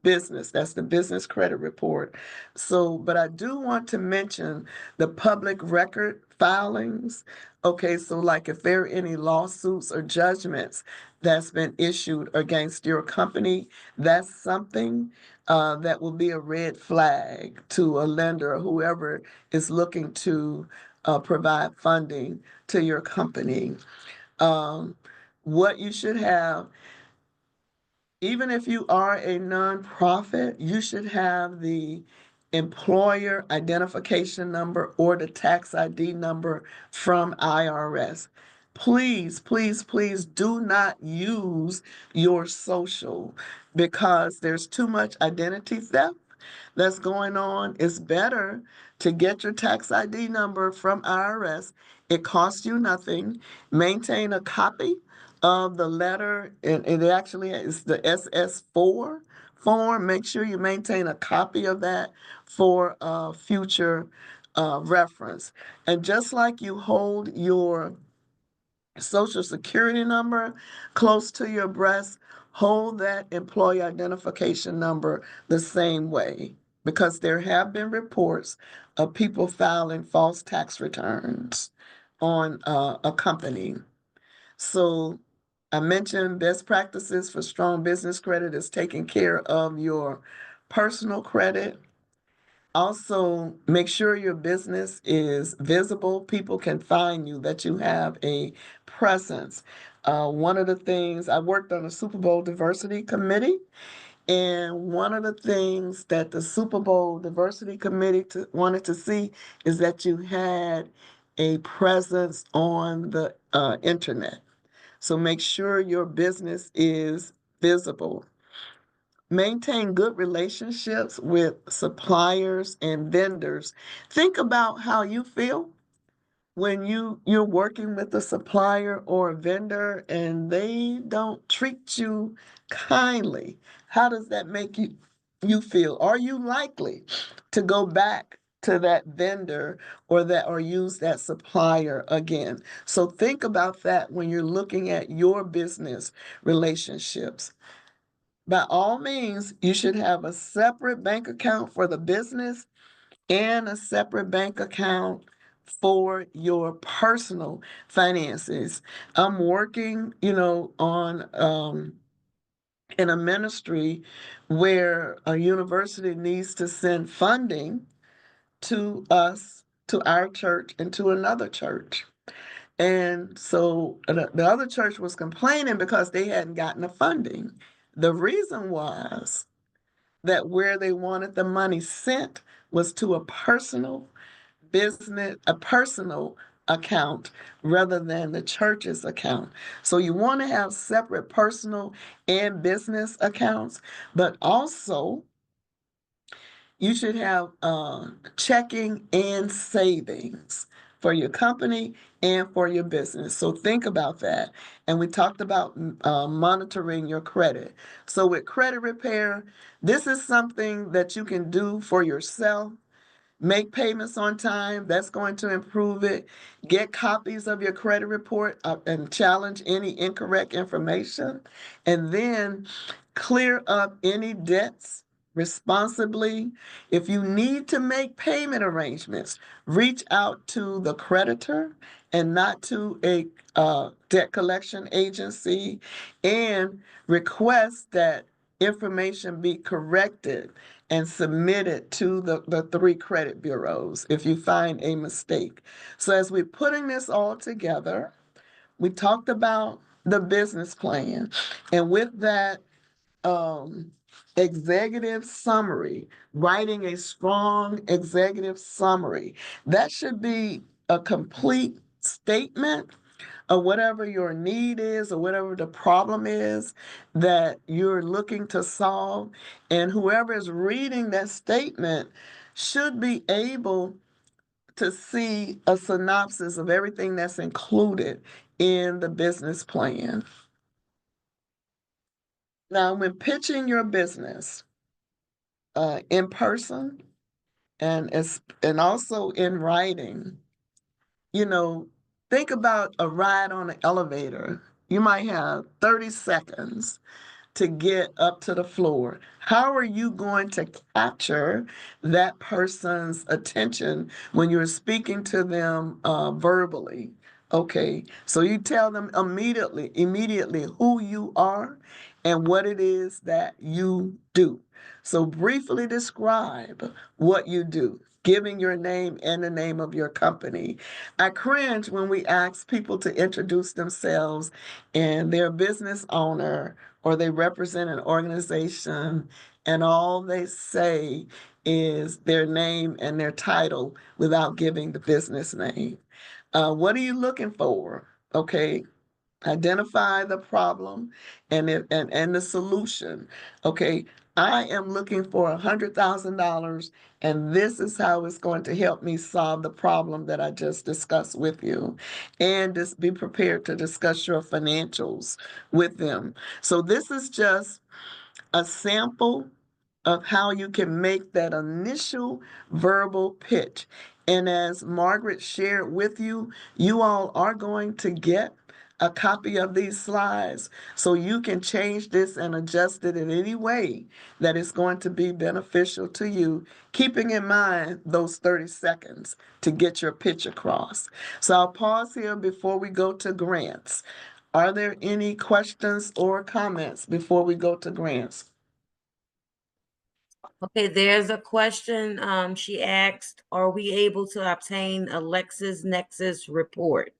business. That's the business credit report. So, but I do want to mention the public record filings. Okay, so like if there are any lawsuits or judgments that's been issued against your company, that's something that will be a red flag to a lender or whoever is looking to provide funding to your company. Um, what you should have, even if you are a nonprofit, you should have the employer identification number or the tax ID number from IRS. Please, please, please do not use your social because there's too much identity theft that's going on. It's better to get your tax ID number from IRS. It costs you nothing. Maintain a copy of the letter, and it actually is the SS4 form. Make sure you maintain a copy of that for future reference. And just like you hold your Social Security number close to your breast, hold that employee identification number the same way, because there have been reports of people filing false tax returns on a company. So I mentioned best practices for strong business credit is taking care of your personal credit. Also, make sure your business is visible. People can find you, that you have a presence. One of the things, I worked on a Super Bowl diversity committee, and one of the things that the Super Bowl diversity committee wanted to see is that you had a presence on the internet. So make sure your business is visible. Maintain good relationships with suppliers and vendors. Think about how you feel when you're working with a supplier or a vendor and they don't treat you kindly. How does that make you feel? Are you likely to go back to that vendor or use that supplier again? So think about that when you're looking at your business relationships. By all means, you should have a separate bank account for the business and a separate bank account for your personal finances. I'm working, on in a ministry where a university needs to send funding to us, to our church, and to another church. And so the other church was complaining because they hadn't gotten the funding. The reason was that where they wanted the money sent was to a personal account rather than the church's account. So you want to have separate personal and business accounts, but also you should have checking and savings for your company and for your business. So think about that. And we talked about monitoring your credit. So with credit repair, this is something that you can do for yourself. Make payments on time. That's going to improve it. Get copies of your credit report and challenge any incorrect information. And then clear up any debts responsibly. If you need to make payment arrangements, reach out to the creditor and not to a debt collection agency, and request that information be corrected and submit it to the three credit bureaus if you find a mistake. So as we're putting this all together, we talked about the business plan. And with that, um, executive summary, writing a strong executive summary, that should be a complete statement of whatever your need is or whatever the problem is that you're looking to solve. And whoever is reading that statement should be able to see a synopsis of everything that's included in the business plan. Now, when pitching your business in person and also in writing, you know, think about a ride on an elevator. You might have 30 seconds to get up to the floor. How are you going to capture that person's attention when you're speaking to them verbally? Okay, so you tell them immediately who you are and what it is that you do. So briefly describe what you do, giving your name and the name of your company. I cringe when we ask people to introduce themselves and their business owner or they represent an organization and all they say is their name and their title without giving the business name. What are you looking for? Okay, identify the problem and the solution. Okay, I am looking for $100,000, and this is how it's going to help me solve the problem that I just discussed with you. And just be prepared to discuss your financials with them. So this is just a sample of how you can make that initial verbal pitch. And as Margaret shared with you, you all are going to get a copy of these slides so you can change this and adjust it in any way that is going to be beneficial to you, keeping in mind those 30 seconds to get your pitch across. So I'll pause here before we go to grants. Are there any questions or comments before we go to grants? Okay, there's a question. She asked, are we able to obtain a LexisNexis report?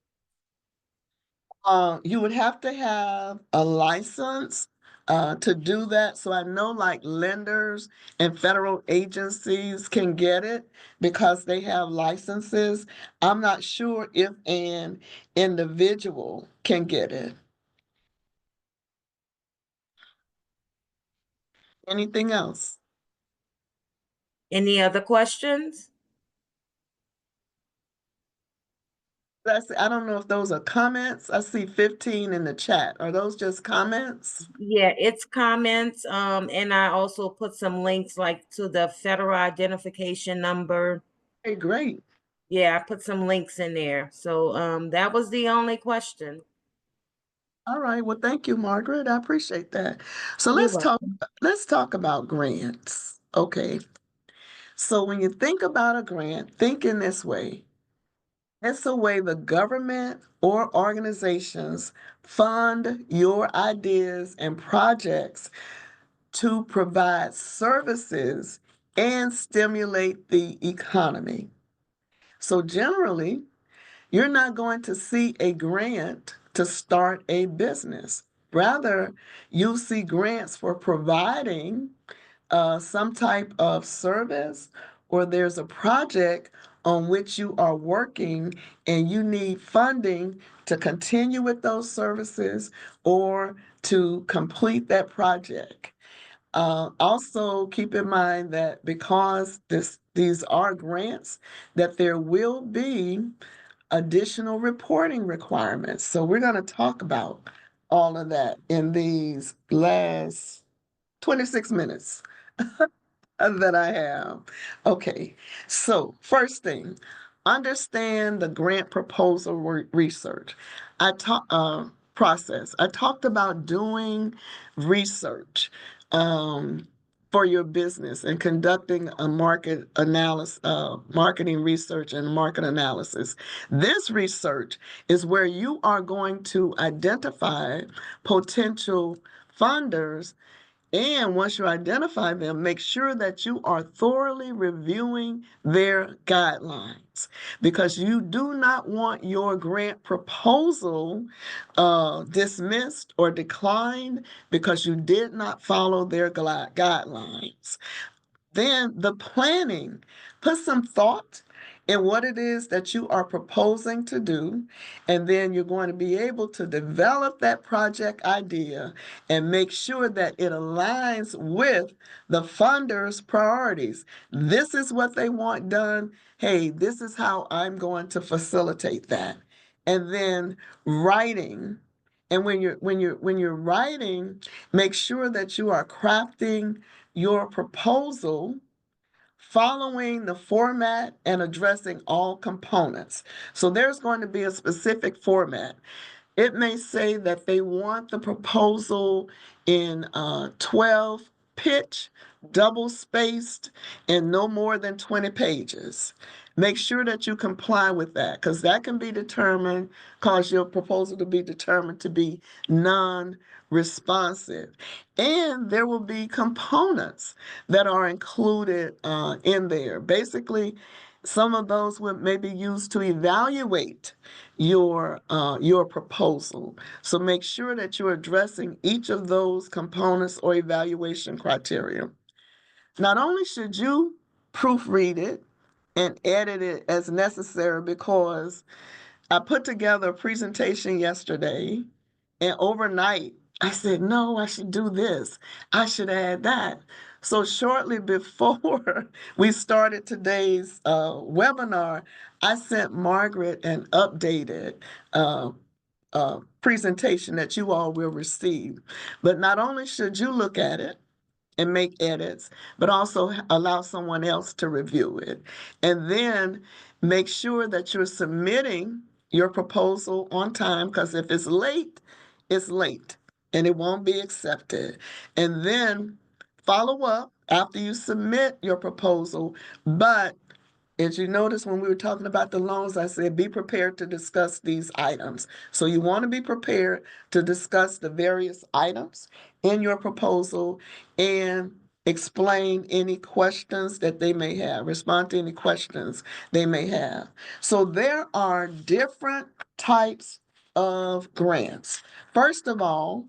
You would have to have a license to do that. So I know like lenders and federal agencies can get it because they have licenses. I'm not sure if an individual can get it. Anything else? Any other questions? I don't know if those are comments. I see 15 in the chat. Are those just comments? Yeah, it's comments. And I also put some links like to the federal identification number. Hey, great. Yeah, I put some links in there. So that was the only question. All right. Well, thank you, Margaret. I appreciate that. So You're let's talk about grants. Okay. So when you think about a grant, think in this way. It's a way the government or organizations fund your ideas and projects to provide services and stimulate the economy. So generally, you're not going to see a grant to start a business. Rather, you'll see grants for providing some type of service, or there's a project on which you are working and you need funding to continue with those services or to complete that project. Also, keep in mind that because these are grants, that there will be additional reporting requirements. So we're going to talk about all of that in these last 26 minutes that I have. Okay, so first thing, understand the grant proposal research. Process. I talked about doing research for your business and conducting a marketing research and market analysis. This research is where you are going to identify potential funders, and once you identify them, make sure that you are thoroughly reviewing their guidelines, because you do not want your grant proposal dismissed or declined because you did not follow their guidelines. Then the planning, put some thought in what it is that you are proposing to do, and then you're going to be able to develop that project idea and make sure that it aligns with the funder's priorities. This is what they want done. Hey, this is how I'm going to facilitate that. And then writing. And when you're writing, make sure that you are crafting your proposal following the format and addressing all components. So there's going to be a specific format. It may say that they want the proposal in 12 pitch, double spaced, and no more than 20 pages. Make sure that you comply with that, because that can be determined, cause your proposal to be determined to be non-responsive. And there will be components that are included in there. Basically, some of those would maybe used to evaluate your proposal. So make sure that you're addressing each of those components or evaluation criteria. Not only should you proofread it and edit it as necessary, because I put together a presentation yesterday, and overnight I said, no, I should do this. I should add that. So shortly before we started today's webinar, I sent Margaret an updated presentation that you all will receive. But not only should you look at it and make edits, but also allow someone else to review it. And then make sure that you're submitting your proposal on time, because if it's late and it won't be accepted. And then follow up after you submit your proposal. But as you notice, when we were talking about the loans, I said be prepared to discuss these items. So you want to be prepared to discuss the various items in your proposal and explain any questions that they may have, respond to any questions they may have. So there are different types of grants. First of all,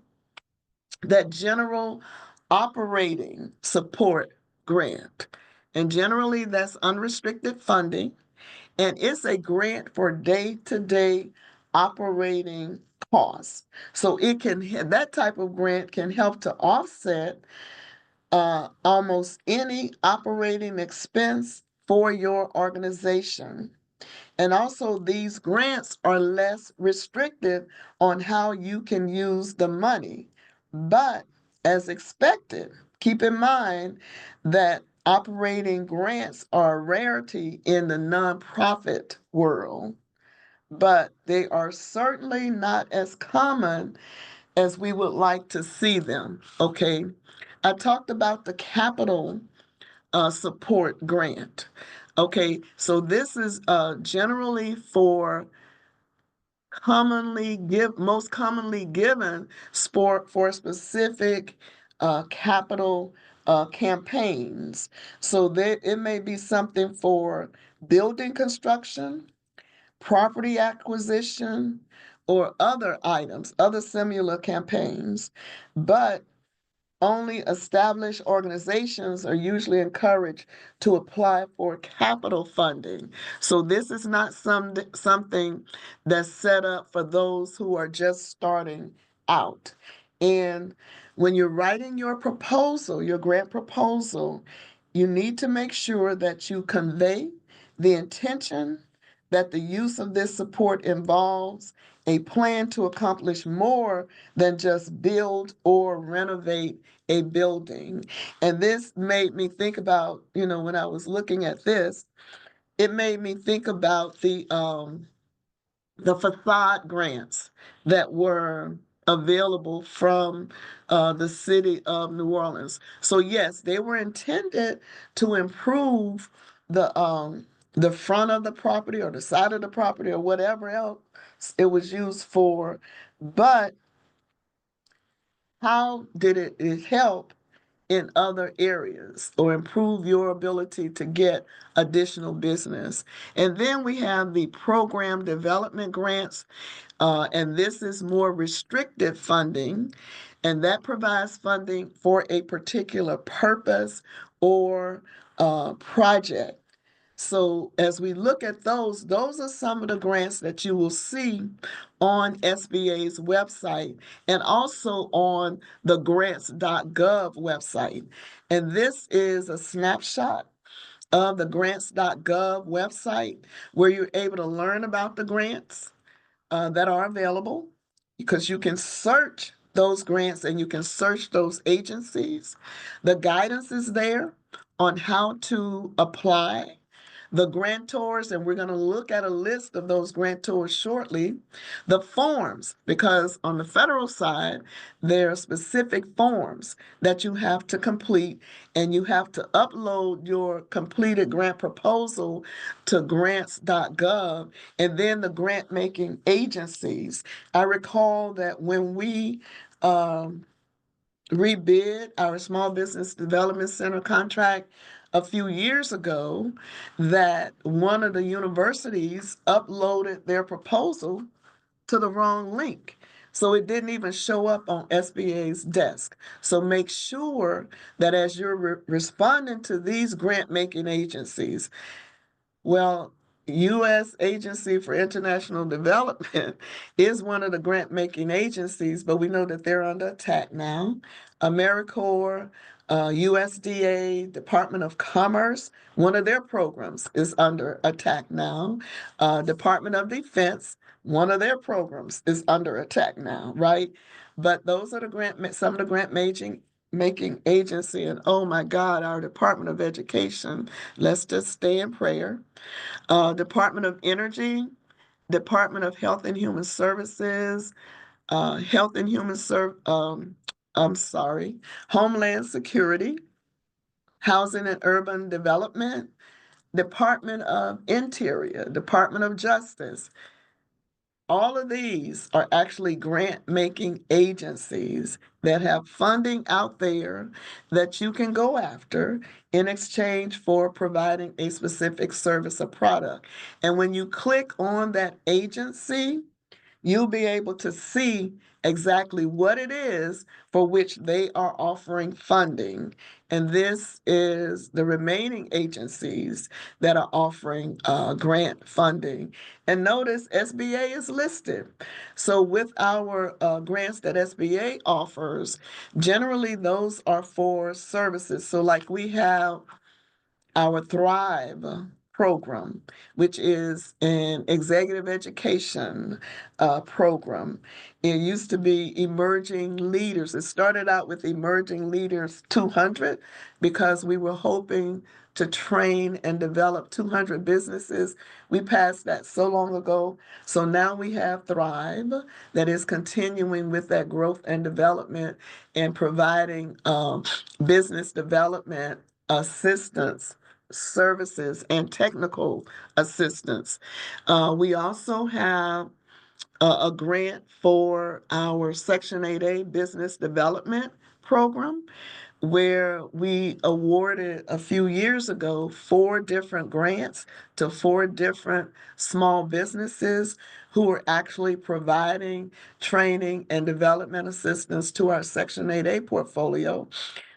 that general operating support grant. And generally, that's unrestricted funding, and it's a grant for day-to-day operating costs. So that type of grant can help to offset almost any operating expense for your organization. And also, these grants are less restrictive on how you can use the money. But as expected, keep in mind that operating grants are a rarity in the nonprofit world, but they are certainly not as common as we would like to see them. Okay. I talked about the capital support grant. Okay, so this is generally for most commonly given for specific capital campaigns. So that it may be something for building construction, property acquisition, or other items, other similar campaigns. But only established organizations are usually encouraged to apply for capital funding. So this is not something that's set up for those who are just starting out. And when you're writing your proposal, your grant proposal, you need to make sure that you convey the intention that the use of this support involves a plan to accomplish more than just build or renovate a building. And this made me think about, when I was looking at this, it made me think about the facade grants that were available from the city of New Orleans. So yes, they were intended to improve the front of the property or the side of the property or whatever else it was used for. But how did it help in other areas or improve your ability to get additional business? And then we have the program development grants, and this is more restricted funding, and that provides funding for a particular purpose or project. So as we look at those are some of the grants that you will see on SBA's website and also on the grants.gov website. And this is a snapshot of the grants.gov website where you're able to learn about the grants that are available, because you can search those grants and you can search those agencies. The guidance is there on how to apply. The grantors, and we're going to look at a list of those grantors shortly. The forms, because on the federal side, there are specific forms that you have to complete, and you have to upload your completed grant proposal to grants.gov, and then the grant making agencies. I recall that when we rebid our Small Business Development Center contract a few years ago, that one of the universities uploaded their proposal to the wrong link. So it didn't even show up on SBA's desk. So make sure that as you're responding to these grant making agencies, well, U.S. Agency for International Development is one of the grant-making agencies, but we know that they're under attack now. AmeriCorps, USDA, Department of Commerce, one of their programs is under attack now. Department of Defense, one of their programs is under attack now, right? But those are some of the grant-making agency, and oh my God, our Department of Education, let's just stay in prayer. Department of Energy, Department of Health and Human Services, Health and Human I'm sorry, Homeland Security, Housing and Urban Development, Department of Interior, Department of Justice. All of these are actually grant-making agencies that have funding out there that you can go after in exchange for providing a specific service or product. And when you click on that agency, you'll be able to see exactly what it is for which they are offering funding. And this is the remaining agencies that are offering grant funding. And notice SBA is listed. So with our grants that SBA offers, generally those are for services. So like we have our Thrive program, which is an executive education program. It used to be Emerging Leaders. It started out with Emerging Leaders 200 because we were hoping to train and develop 200 businesses. We passed that so long ago. So now we have Thrive that is continuing with that growth and development and providing business development assistance services and technical assistance. We also have a grant for our Section 8A Business Development Program, where we awarded a few years ago 4 different grants to 4 different small businesses who are actually providing training and development assistance to our Section 8A portfolio.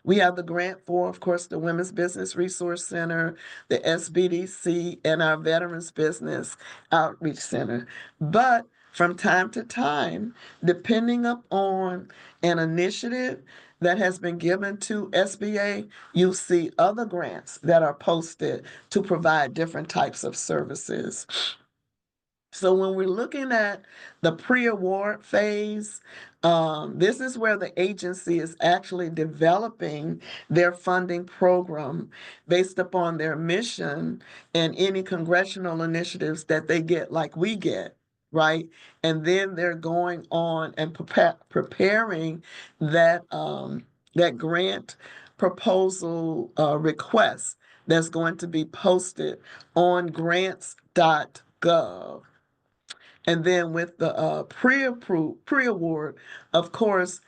We have the grant for, of course, the Women's Business Resource Center, the SBDC, and our Veterans Business Outreach Center. But from time to time, depending upon an initiative that has been given to SBA, you see other grants that are posted to provide different types of services. So when we're looking at the pre-award phase, this is where the agency is actually developing their funding program based upon their mission and any congressional initiatives that they get, like we get, right? And then they're going on and preparing that grant proposal request that's going to be posted on grants.gov. And then with the pre-award, of course,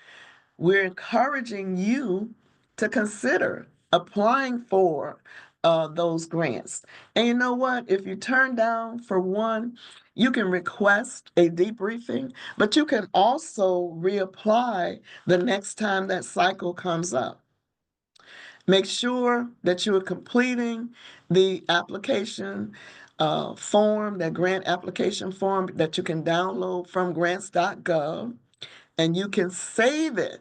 we're encouraging you to consider applying for those grants. And you know what? If you turn down for one, you can request a debriefing, but you can also reapply the next time that cycle comes up. Make sure that you are completing the application form, that grant application form that you can download from grants.gov, and you can save it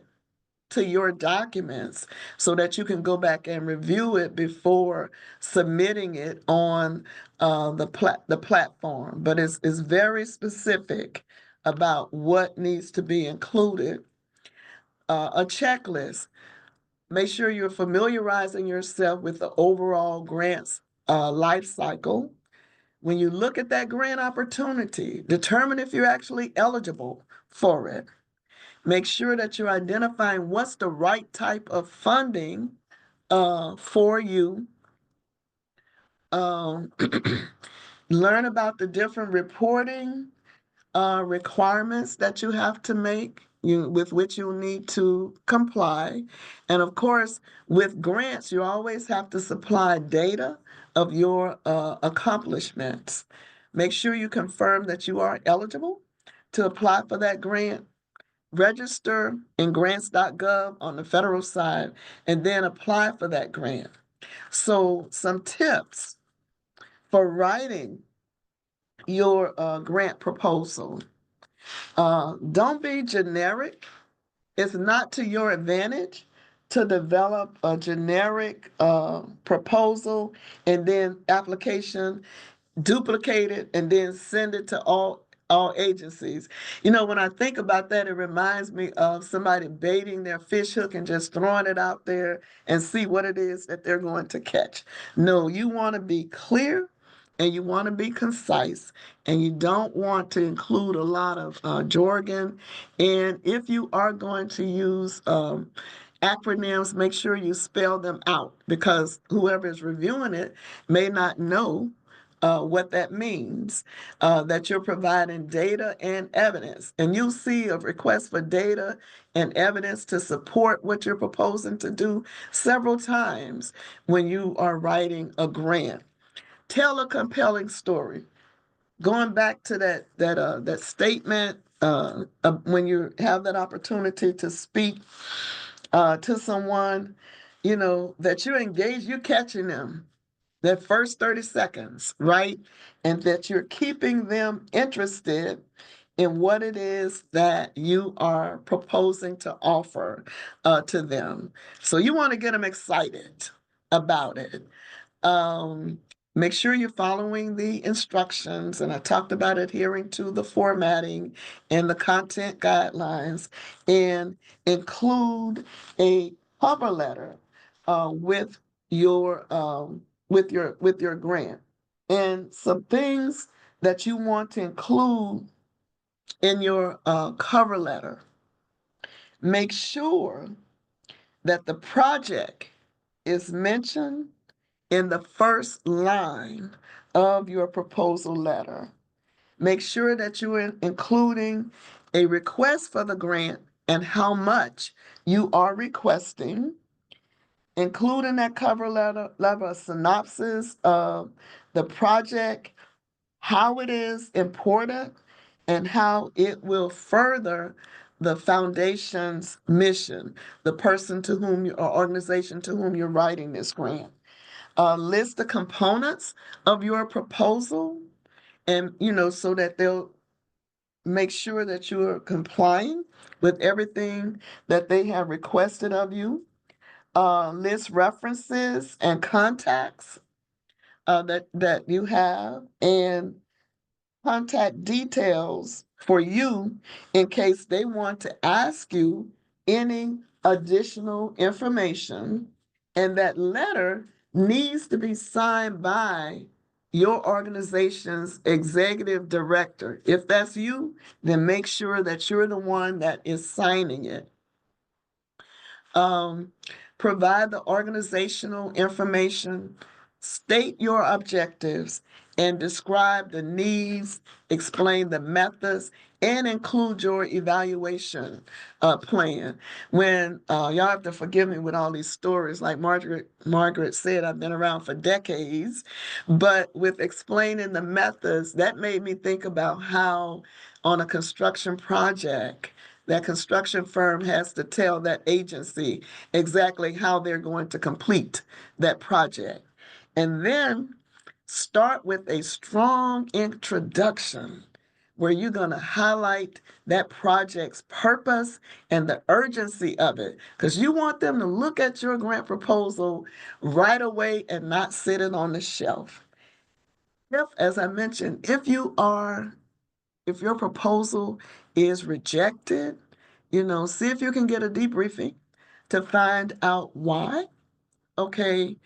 to your documents so that you can go back and review it before submitting it on the platform. But it's very specific about what needs to be included. A checklist. Make sure you're familiarizing yourself with the overall grants life cycle. When you look at that grant opportunity, determine if you're actually eligible for it. Make sure that you're identifying what's the right type of funding for you. Um, learn about the different reporting requirements that you have to make, with which you need to comply. And of course, with grants, you always have to supply data of your accomplishments. Make sure you confirm that you are eligible to apply for that grant. Register in grants.gov on the federal side, and then apply for that grant. So some tips for writing your grant proposal. Don't be generic. It's not to your advantage to develop a generic proposal and then application, duplicate it, and then send it to all agencies. You know, when I think about that, it reminds me of somebody baiting their fish hook and just throwing it out there and see what it is that they're going to catch. No, you want to be clear and you want to be concise, and you don't want to include a lot of jargon. And if you are going to use acronyms, make sure you spell them out, because whoever is reviewing it may not know what that means, that you're providing data and evidence. And you'll see a request for data and evidence to support what you're proposing to do several times when you are writing a grant. Tell a compelling story. Going back to that statement, when you have that opportunity to speak to someone, that you're engaged, you're catching them that first 30 seconds, right? And that you're keeping them interested in what it is that you are proposing to offer to them. So you want to get them excited about it. Um, Make sure you're following the instructions, and I talked about adhering to the formatting and the content guidelines, and include a cover letter with your grant, and some things that you want to include in your cover letter. Make sure that the project is mentioned in the first line of your proposal letter. Make sure that you are including a request for the grant and how much you are requesting. Include in that cover letter a synopsis of the project, how it is important, and how it will further the foundation's mission, the person to whom you, or organization to whom you're writing this grant. List the components of your proposal, and so that they'll make sure that you are complying with everything that they have requested of you. List references and contacts that you have, and contact details for you in case they want to ask you any additional information. And that letter needs to be signed by your organization's executive director. If that's you, then make sure that you're the one that is signing it. um, Provide the organizational information, state your objectives, and describe the needs, explain the methods, and include your evaluation plan. When y'all have to forgive me with all these stories, like Margaret said, I've been around for decades, but with explaining the methods, that made me think about how on a construction project, that construction firm has to tell that agency exactly how they're going to complete that project. And then start with a strong introduction where you're going to highlight that project's purpose and the urgency of it, because you want them to look at your grant proposal right away and not sit it on the shelf. If, as I mentioned, if your proposal is rejected, see if you can get a debriefing to find out why, okay?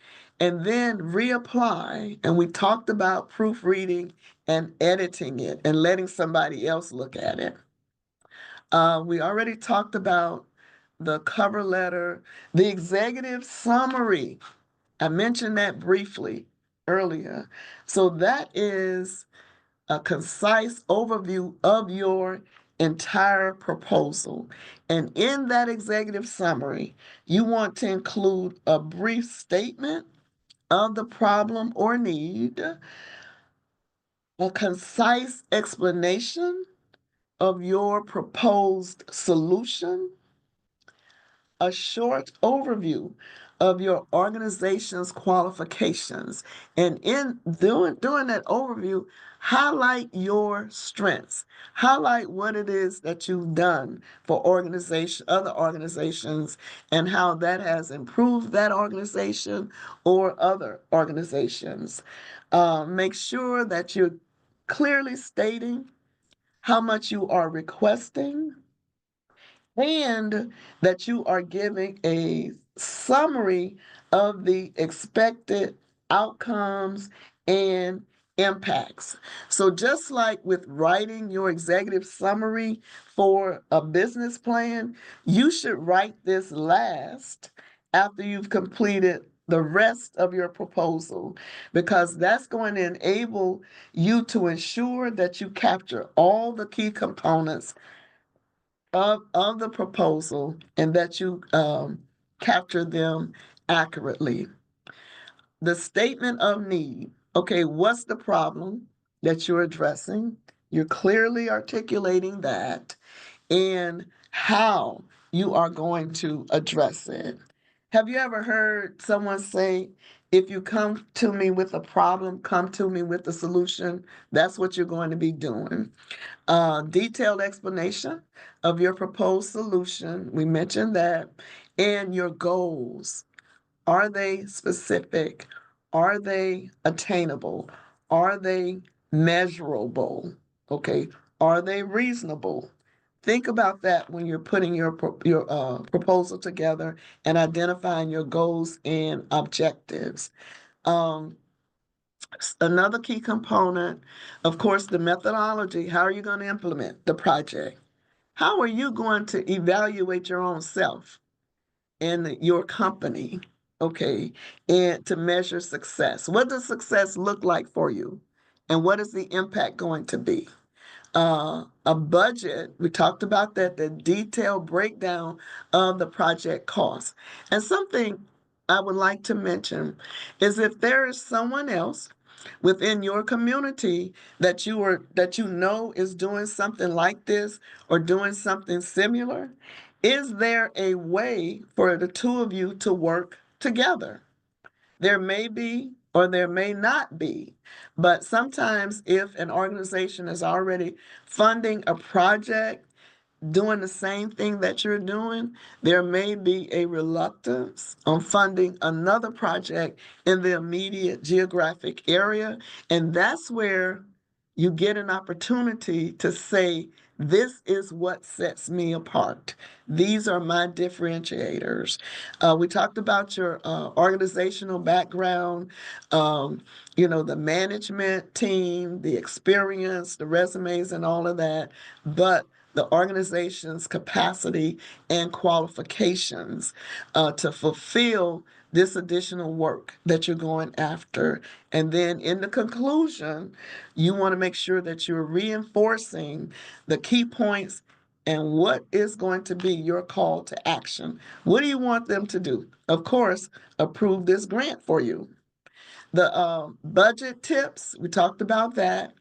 And then reapply. And we talked about proofreading and editing it and letting somebody else look at it. We already talked about the cover letter, the executive summary. I mentioned that briefly earlier. So that is a concise overview of your entire proposal. And in that executive summary, you want to include a brief statement of the problem or need, a concise explanation of your proposed solution, a short overview of your organization's qualifications. And in doing that overview, highlight your strengths. Highlight what it is that you've done for other organizations, and how that has improved that organization or other organizations. Make sure that you're clearly stating how much you are requesting, and that you are giving a summary of the expected outcomes and impacts. So just like with writing your executive summary for a business plan, you should write this last after you've completed the rest of your proposal, because that's going to enable you to ensure that you capture all the key components of the proposal and that you capture them accurately. The statement of need. Okay, what's the problem that you're addressing? You're clearly articulating that and how you are going to address it. Have you ever heard someone say, if you come to me with a problem, come to me with a solution? That's what you're going to be doing. Detailed explanation of your proposed solution. We mentioned that. And your goals. Are they specific? Are they attainable? Are they measurable? Okay. Are they reasonable? Think about that when you're putting your proposal together and identifying your goals and objectives. Um, Another key component, of course, the methodology. How are you going to implement the project? How are you going to evaluate your own self and your company? Okay, and to measure success. What does success look like for you? And what is the impact going to be? A budget, we talked about that, the detailed breakdown of the project costs. And something I would like to mention is if there is someone else within your community that you know is doing something like this or doing something similar, is there a way for the two of you to work together? There may be or there may not be, but sometimes if an organization is already funding a project doing the same thing that you're doing, there may be a reluctance on funding another project in the immediate geographic area. And that's where you get an opportunity to say, this is what sets me apart. These are my differentiators. We talked about your organizational background, the management team, the experience, the resumes, and all of that. But the organization's capacity and qualifications to fulfill this additional work that you're going after. And then in the conclusion, you want to make sure that you're reinforcing the key points and what is going to be your call to action. What do you want them to do? Of course, approve this grant for you. The budget tips, we talked about that.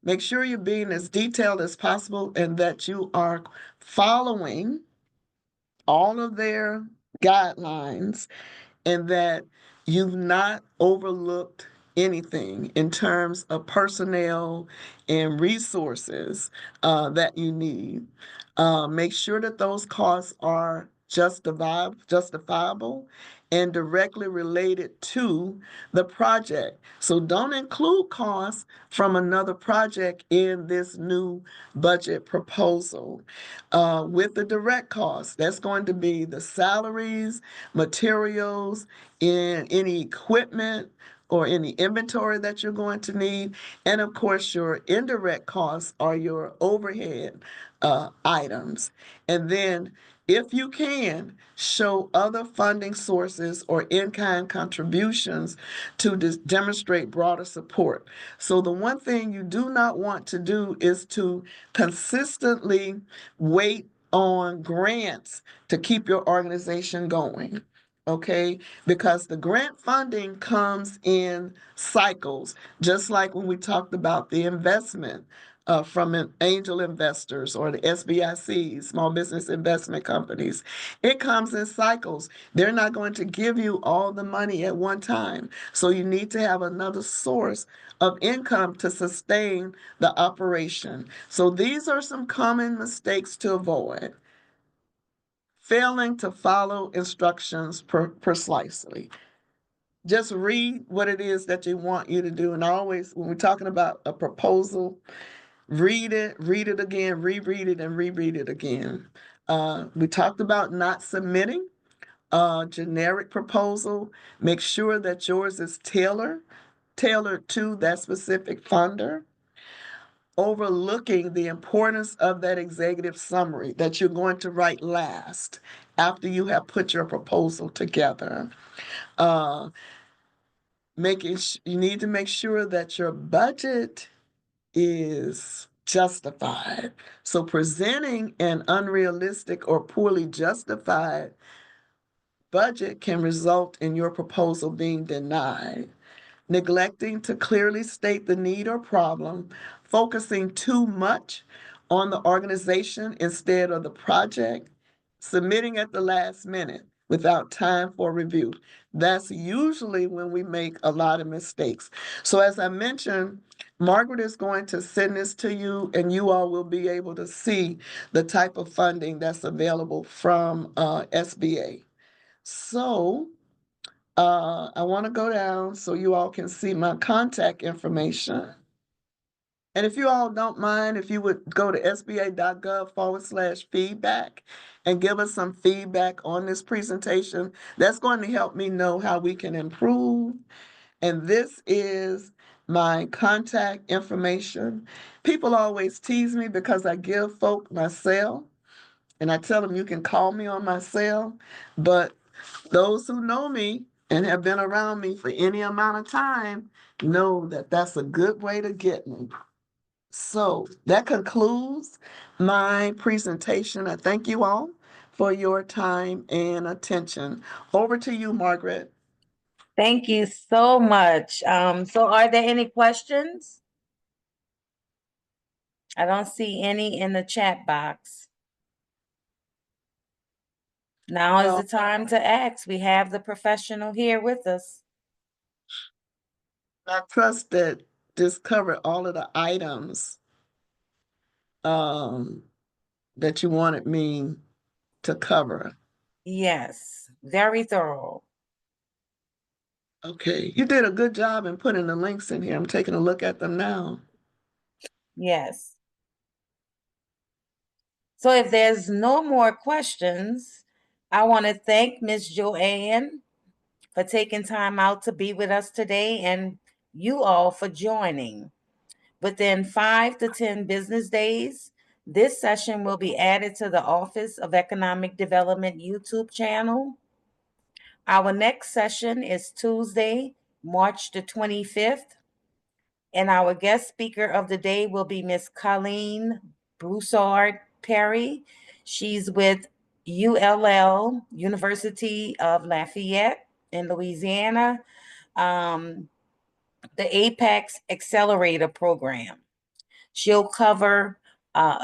Make sure you're being as detailed as possible and that you are following all of their guidelines and that you've not overlooked anything in terms of personnel and resources that you need. Make sure that those costs are justifiable and directly related to the project. So don't include costs from another project in this new budget proposal. With the direct costs, that's going to be the salaries, materials, in any equipment or any inventory that you're going to need. And of course, your indirect costs are your overhead items. And then if you can, show other funding sources or in-kind contributions to demonstrate broader support. So the one thing you do not want to do is to consistently wait on grants to keep your organization going. Okay, because the grant funding comes in cycles, just like when we talked about the investment from angel investors or the SBICs, small business investment companies. It comes in cycles. They're not going to give you all the money at one time. So you need to have another source of income to sustain the operation. So these are some common mistakes to avoid. Failing to follow instructions precisely. Just read what it is that they want you to do. And always, when we're talking about a proposal, read it again, reread it, and reread it again. We talked about not submitting a generic proposal. Make sure that yours is tailored tailored to that specific funder, overlooking the importance of that executive summary that you're going to write last after you have put your proposal together. You need to make sure that your budget is justified. So presenting an unrealistic or poorly justified budget can result in your proposal being denied. Neglecting to clearly state the need or problem, focusing too much on the organization instead of the project, submitting at the last minute without time for review. That's usually when we make a lot of mistakes. So as I mentioned, Margaret is going to send this to you, and you all will be able to see the type of funding that's available from SBA. So I want to go down so you all can see my contact information. And if you all don't mind, if you would go to sba.gov/feedback and give us some feedback on this presentation, that's going to help me know how we can improve. And this is my contact information. People always tease me because I give folk my cell, and I tell them you can call me on my cell, but those who know me and have been around me for any amount of time know that that's a good way to get me. So that concludes my presentation. I thank you all for your time and attention. Over to you, Margaret. Thank you so much. So are there any questions? I don't see any in the chat box. Now is the time to ask. We have the professional here with us. I trust that this covered all of the items that you wanted me to cover. Yes, very thorough. Okay, you did a good job in putting the links in here. I'm taking a look at them now. Yes. So if there's no more questions, I want to thank Ms. Joanne for taking time out to be with us today and you all for joining. Within 5 to 10 business days, this session will be added to the Office of Economic Development YouTube channel. Our next session is Tuesday, March the 25th, and our guest speaker of the day will be Ms. Colleen Broussard Perry. She's with ULL, University of Lafayette in Louisiana, the Apex Accelerator Program. She'll cover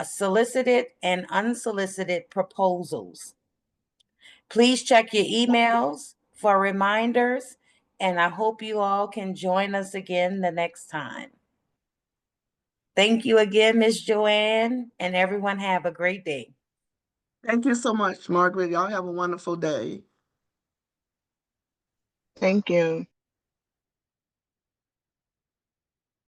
solicited and unsolicited proposals. Please check your emails for reminders, and I hope you all can join us again the next time. Thank you again, Ms. Joanne, and everyone have a great day. Thank you so much, Margaret. Y'all have a wonderful day. Thank you.